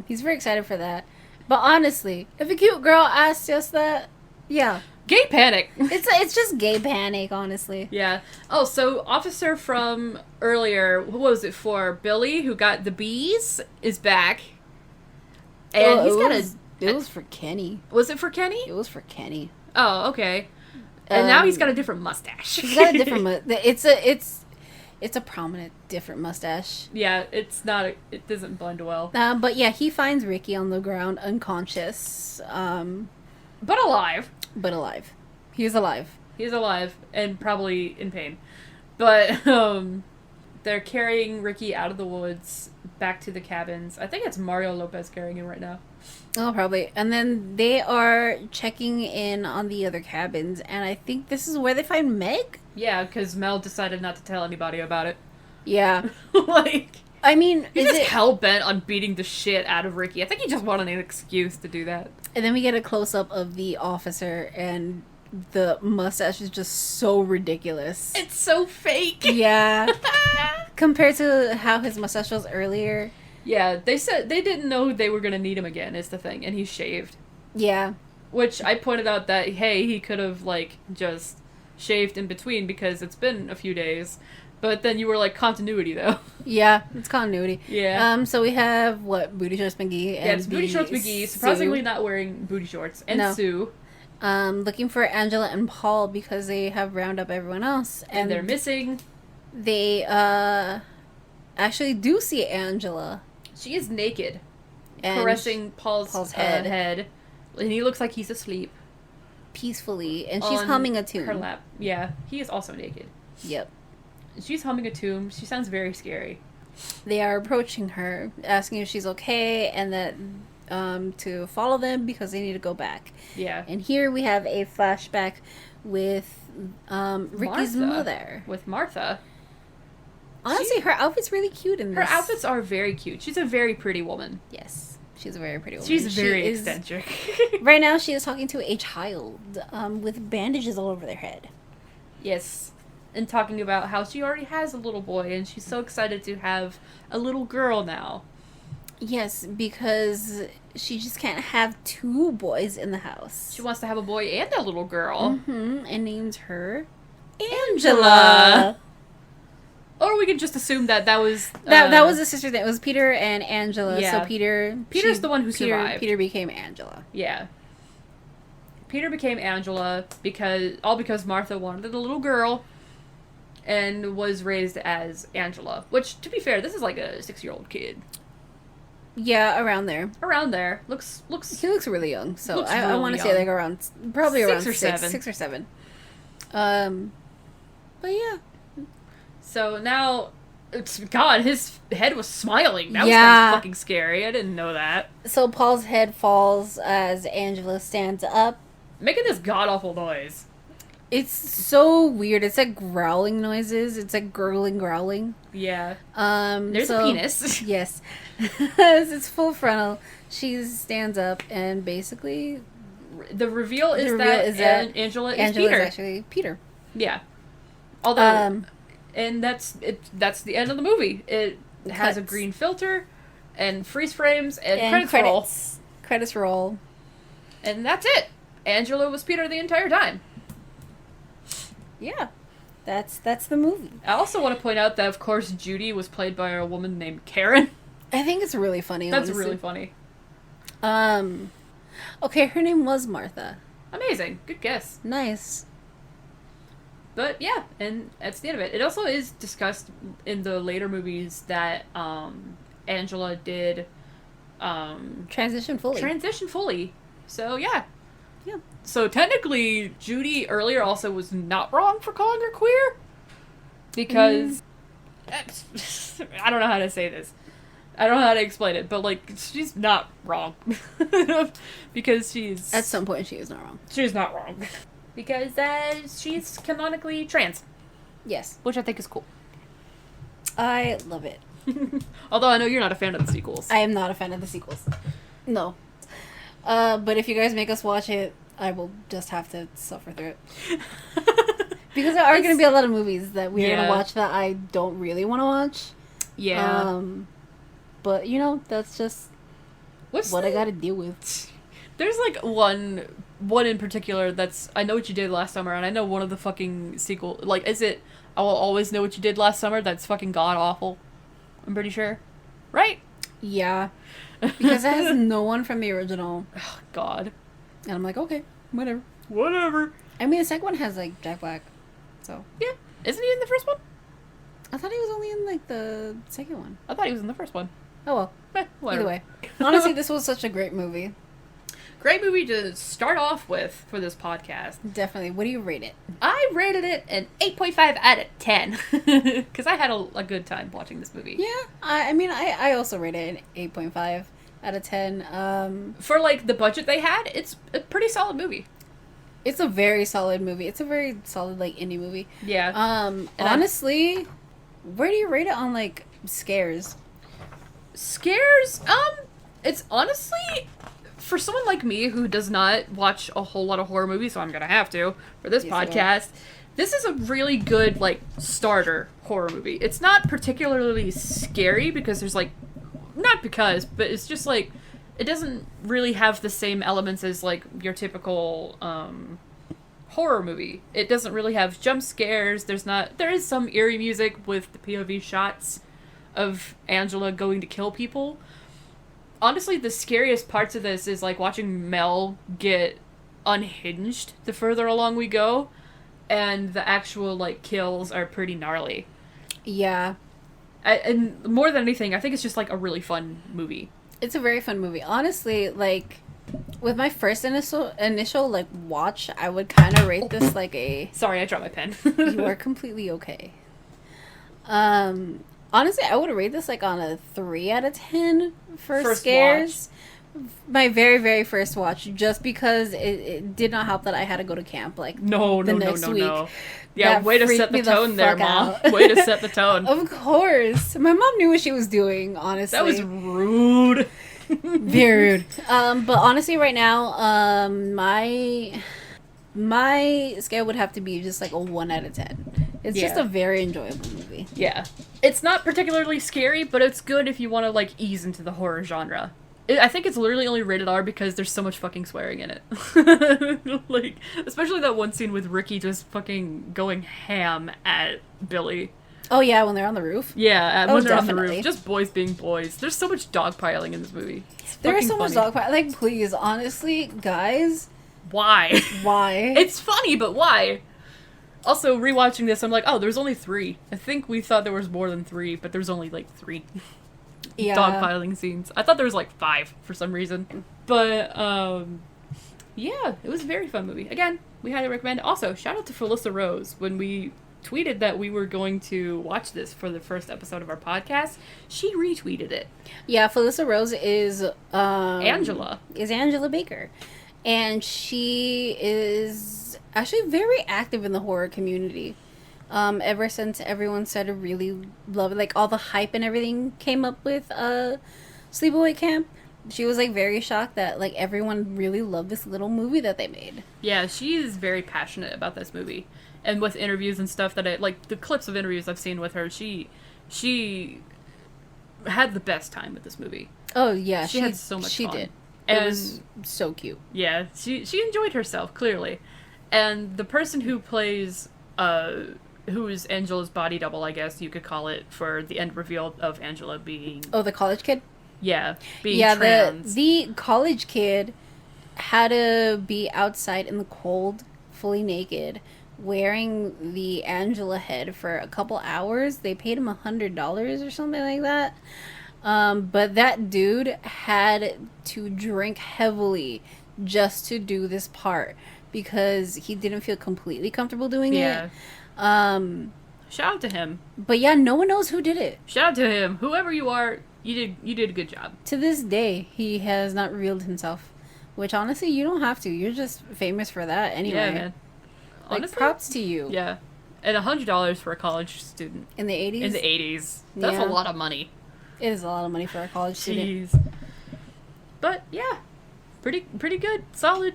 He's very excited for that. But honestly, if a cute girl asks us that, yeah. Gay panic. It's just gay panic, honestly. Yeah. Oh, so officer from earlier, who was it for? Billy, who got the bees, is back. And it was for Kenny. Was it for Kenny? It was for Kenny. Oh, okay. And now he's got a different mustache. He's got a different it's a prominent different mustache. Yeah, it doesn't blend well. But yeah, he finds Ricky on the ground unconscious. But alive. But alive. He's alive. He's alive and probably in pain. But they're carrying Ricky out of the woods back to the cabins. I think it's Mario Lopez carrying him right now. Oh, probably. And then they are checking in on the other cabins, and I think this is where they find Meg? Yeah, because Mel decided not to tell anybody about it. Yeah. Like, I mean, he's just hell-bent on beating the shit out of Ricky. I think he just wanted an excuse to do that. And then we get a close-up of the officer, and the mustache is just so ridiculous. It's so fake. Yeah. Compared to how his mustache was earlier. Yeah, they said they didn't know they were going to need him again, is the thing, and he's shaved. Yeah. Which I pointed out that, hey, he could have, like, just shaved in between because it's been a few days. But then you were like, continuity, though. Yeah, it's continuity. Yeah. So we have, Booty Shorts McGee. And it's Booty Shorts McGee, surprisingly not wearing booty shorts. And Sue. Looking for Angela and Paul because they have round up everyone else. And they're missing. They, actually do see Angela. She is naked. And caressing Paul's head. And he looks like he's asleep. Peacefully. And she's humming a tune. Her lap. Yeah. He is also naked. Yep. She's humming a tune. She sounds very scary. They are approaching her, asking if she's okay, and that to follow them because they need to go back. Yeah. And here we have a flashback with Ricky's mother. With Martha. Honestly, her outfit's really cute in this. Her outfits are very cute. She's a very pretty woman. Yes, she's a very pretty woman. She's very eccentric. Right now, she is talking to a child with bandages all over their head. Yes. And talking about how she already has a little boy, and she's so excited to have a little girl now. Yes, because she just can't have two boys in the house. She wants to have a boy and a little girl. Mm-hmm, and names her Angela. Or we can just assume that was... that was the sister thing. It was Peter and Angela. Yeah. So Peter's the one who survived. Peter became Angela. Yeah. Peter became Angela because Martha wanted a little girl and was raised as Angela. Which, to be fair, this is like a 6-year-old kid. Yeah, around there. Around there. Looks. He looks really young, so I really want to say like around probably around 6 or 7. But yeah. So now, God, his head was smiling. That was kind of fucking scary. I didn't know that. So Paul's head falls as Angela stands up, making this god awful noise. It's so weird. It's like growling noises. It's like gurgling, growling. Yeah. There's a penis. Yes. It's full frontal. She stands up and basically... The reveal is that Angela is Peter. Is actually Peter. Yeah. Although... and that's the end of the movie. It has a green filter and freeze frames and credits. Credits roll. And that's it. Angela was Peter the entire time. Yeah. That's the movie. I also want to point out that, of course, Judy was played by a woman named Karen. I think it's really funny, That's honestly. really funny. Okay, her name was Martha. Amazing. Good guess. Nice. But yeah, and that's the end of it. It also is discussed in the later movies that Angela did transition fully. So yeah. Yeah. So technically, Judy earlier also was not wrong for calling her queer. Because I don't know how to say this. I don't know how to explain it, but like she's not wrong. Because she's at some point she is not wrong. She's not wrong. Because she's canonically trans. Yes. Which I think is cool. I love it. Although I know you're not a fan of the sequels. I am not a fan of the sequels. No. But if you guys make us watch it, I will just have to suffer through it. Because there are going to be a lot of movies that we're going to watch that I don't really want to watch. Yeah. But, you know, that's just what I got to deal with. There's like one in particular that's I Know What You Did Last Summer, and I know one of the fucking sequel, like, is it I Will Always Know What You Did Last Summer? That's fucking god awful. I'm pretty sure. Right? Yeah. Because it has no one from the original. Oh, God. And I'm like, okay, whatever. I mean, the second one has, like, Jack Black, so. Yeah. Isn't he in the first one? I thought he was only in, like, the second one. I thought he was in the first one. Oh, well. Whatever. Either way. Honestly, this was such a great movie. Great movie to start off with for this podcast. Definitely. What do you rate it? I rated it an 8.5 out of 10. Because I had a good time watching this movie. Yeah. I mean, I also rated it an 8.5 out of 10. For, like, the budget they had, it's a pretty solid movie. It's a very solid movie. It's a very solid, like, indie movie. Yeah. Honestly, where do you rate it on, like, scares? Scares? It's honestly... For someone like me who does not watch a whole lot of horror movies, so I'm gonna have to for this podcast, this is a really good, like, starter horror movie. It's not particularly scary because there's, like, but it's just, like, it doesn't really have the same elements as, like, your typical, horror movie. It doesn't really have jump scares. There is some eerie music with the POV shots of Angela going to kill people. Honestly, the scariest parts of this is, like, watching Mel get unhinged the further along we go, and the actual, like, kills are pretty gnarly. Yeah. And more than anything, I think it's just, like, a really fun movie. It's a very fun movie. Honestly, like, with my first initial like, watch, I would kind of rate this, like, a... Sorry, I dropped my pen. You are completely okay. Honestly, I would rate this, like, on a 3 out of 10 for scares. my very, very first watch, just because it did not help that I had to go to camp, like, No. week. Yeah, That way to freaked set the me the tone there, fuck Mom. out. Way to set the tone. Of course. My mom knew what she was doing, honestly. That was rude. Very rude. But honestly, right now, my scale would have to be just like a 1 out of 10. It's just a very enjoyable movie. Yeah. It's not particularly scary, but it's good if you want to, like, ease into the horror genre. I think it's literally only rated R because there's so much fucking swearing in it. Like, especially that one scene with Ricky just fucking going ham at Billy. Oh yeah, when they're on the roof. Yeah, when they're on the definitely. roof. Just boys being boys. There's so much dogpiling in this movie. There is so much dogfight. Like, please, honestly, guys, Why? why? It's funny, but why? Also, rewatching this, I'm like, oh, there's only 3. I think we thought there was more than 3, but there's only, like, 3 dogpiling scenes. I thought there was, like, 5 for some reason. But, yeah, it was a very fun movie. Again, we highly recommend it. Also, shout out to Felissa Rose. When we tweeted that we were going to watch this for the first episode of our podcast, she retweeted it. Yeah, Felissa Rose is Angela. Is Angela Baker. And she is actually very active in the horror community. Ever since everyone started really loving, like, all the hype and everything came up with Sleepaway Camp, she was, like, very shocked that, like, everyone really loved this little movie that they made. Yeah, she is very passionate about this movie. And with interviews and stuff that like, the clips of interviews I've seen with her, she had the best time with this movie. Oh, yeah. She had so much She fun. did. And It was so cute. yeah, she enjoyed herself, clearly. And the person who plays, who is Angela's body double, I guess you could call it, for the end reveal of Angela being... Oh, the college kid? being Yeah, trans. the college kid had to be outside in the cold, fully naked, wearing the Angela head for a couple hours. They paid him $100 or something like that. But that dude had to drink heavily just to do this part because he didn't feel completely comfortable doing it. Shout out to him. But yeah, no one knows who did it. Shout out to him. Whoever you are, you did a good job. To this day, he has not revealed himself. Which, honestly, you don't have to. You're just famous for that anyway. Yeah, man. Like, Honestly, props to you. yeah. And $100 for a college student. In the 80s? In the 80s. That's Yeah. a lot of money. It is a lot of money for a college student. Jeez. But, yeah. Pretty good. Solid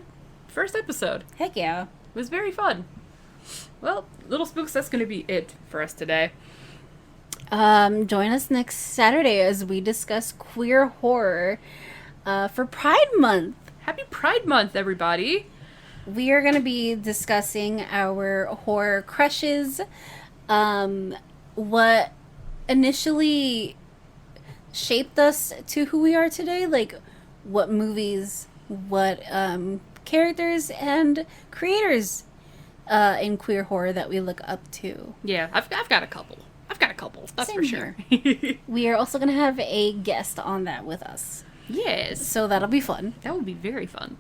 first episode. Heck yeah. It was very fun. Well, Little Spooks, that's going to be it for us today. Join us next Saturday as we discuss queer horror for Pride Month. Happy Pride Month, everybody. We are going to be discussing our horror crushes, what initially shaped us to who we are today, like what movies, what characters and creators in queer horror that we look up to. Yeah, I've got a couple. That's Same for sure. We are also going to have a guest on that with us. Yes. So that'll be fun. That would be very fun.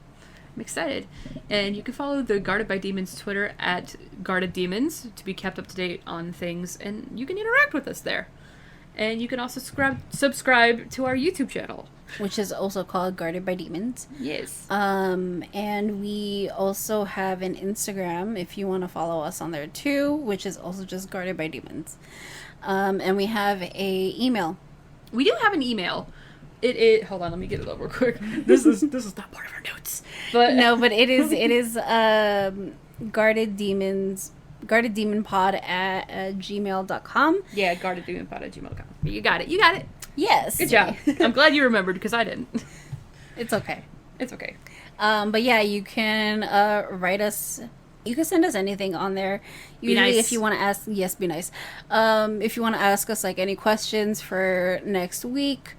I'm excited. And you can follow the Guarded by Demons Twitter at Guarded Demons to be kept up to date on things, and you can interact with us there. And you can also subscribe to our YouTube channel, Which is also called Guarded by Demons. Yes. And we also have an Instagram if you want to follow us on there too, which is also just Guarded by Demons. And we have a email. We do have an email. It hold on, let me get it up real quick. This is not part of our notes. But But it is Guarded Demonpod at gmail.com. yeah, guardeddemonpod@gmail.com. You got it. Yes. Good job. I'm glad you remembered because I didn't. It's okay. It's okay. But yeah, you can write us. You can send us anything on there. Be Usually, nice. if you want to ask, yes, be nice. If you want to ask us like any questions for next week,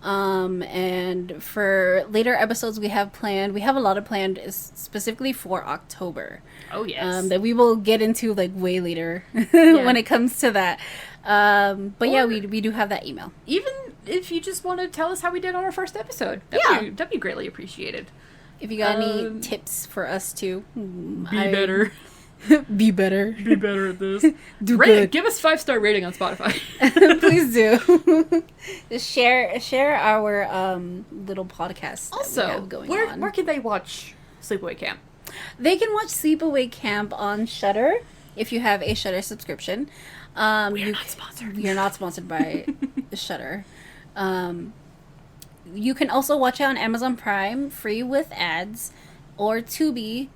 and for later episodes we have planned. We have a lot of planned specifically for October. Oh yes. That we will get into like way later when it comes to that. But yeah, we do have that email. Even if you just want to tell us how we did on our first episode, that'd be greatly appreciated. If you got any tips for us to Be better. Be better. Be better at this. Do Rate, good. give us 5-star rating on Spotify. Please do. Just share our little podcast that we Also, have going where on. where can they watch Sleepaway Camp? They can watch Sleepaway Camp on Shudder if you have a Shudder subscription. We are not sponsored. We are not sponsored by Shudder. You can also watch it on Amazon Prime, free with ads, or Tubi,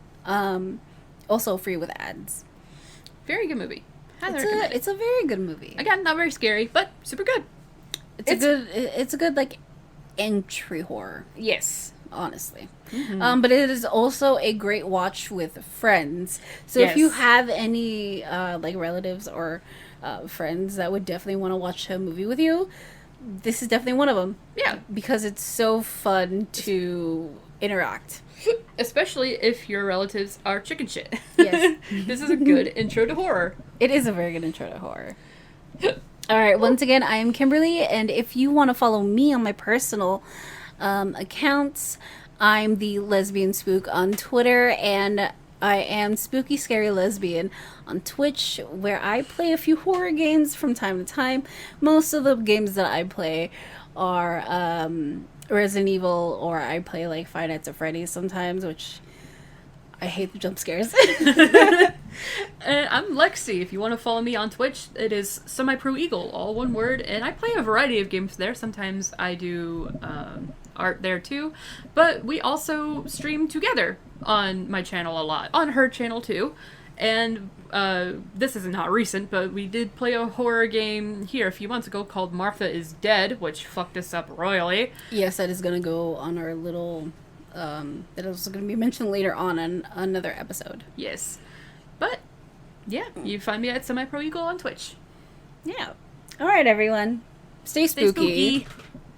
also free with ads. Very good movie. Highly recommend it. It's a very good movie. Again, not very scary, but super good. It's a good like entry horror, Yes. honestly. Mm-hmm. But it is also a great watch with friends. So if you Yes. have any like relatives or friends that would definitely want to watch a movie with you, this is definitely one of them. Yeah. Because it's so fun to interact. Especially if your relatives are chicken shit. Yes. This is a good intro to horror. It is a very good intro to horror. All right, once again, I am Kimberly, and if you want to follow me on my personal accounts, I'm the Lesbian Spook on Twitter, and I am Spooky Scary Lesbian on Twitch, where I play a few horror games from time to time. Most of the games that I play are Resident Evil, or I play like Five Nights at Freddy's sometimes, which I hate the jump scares. And I'm Lexi. If you want to follow me on Twitch, it is Semi-Pro Eagle, all one word. And I play a variety of games there. Sometimes I do art there too. But we also stream together on my channel a lot. On her channel too. And this is not recent, but we did play a horror game here a few months ago called Martha is Dead, which fucked us up royally. Yes, that is going to go on our little... that is going to be mentioned later on in another episode. Yes. But, yeah, you find me at Semi-Pro Eagle on Twitch. Yeah. All right, everyone. Stay Stay spooky. spooky.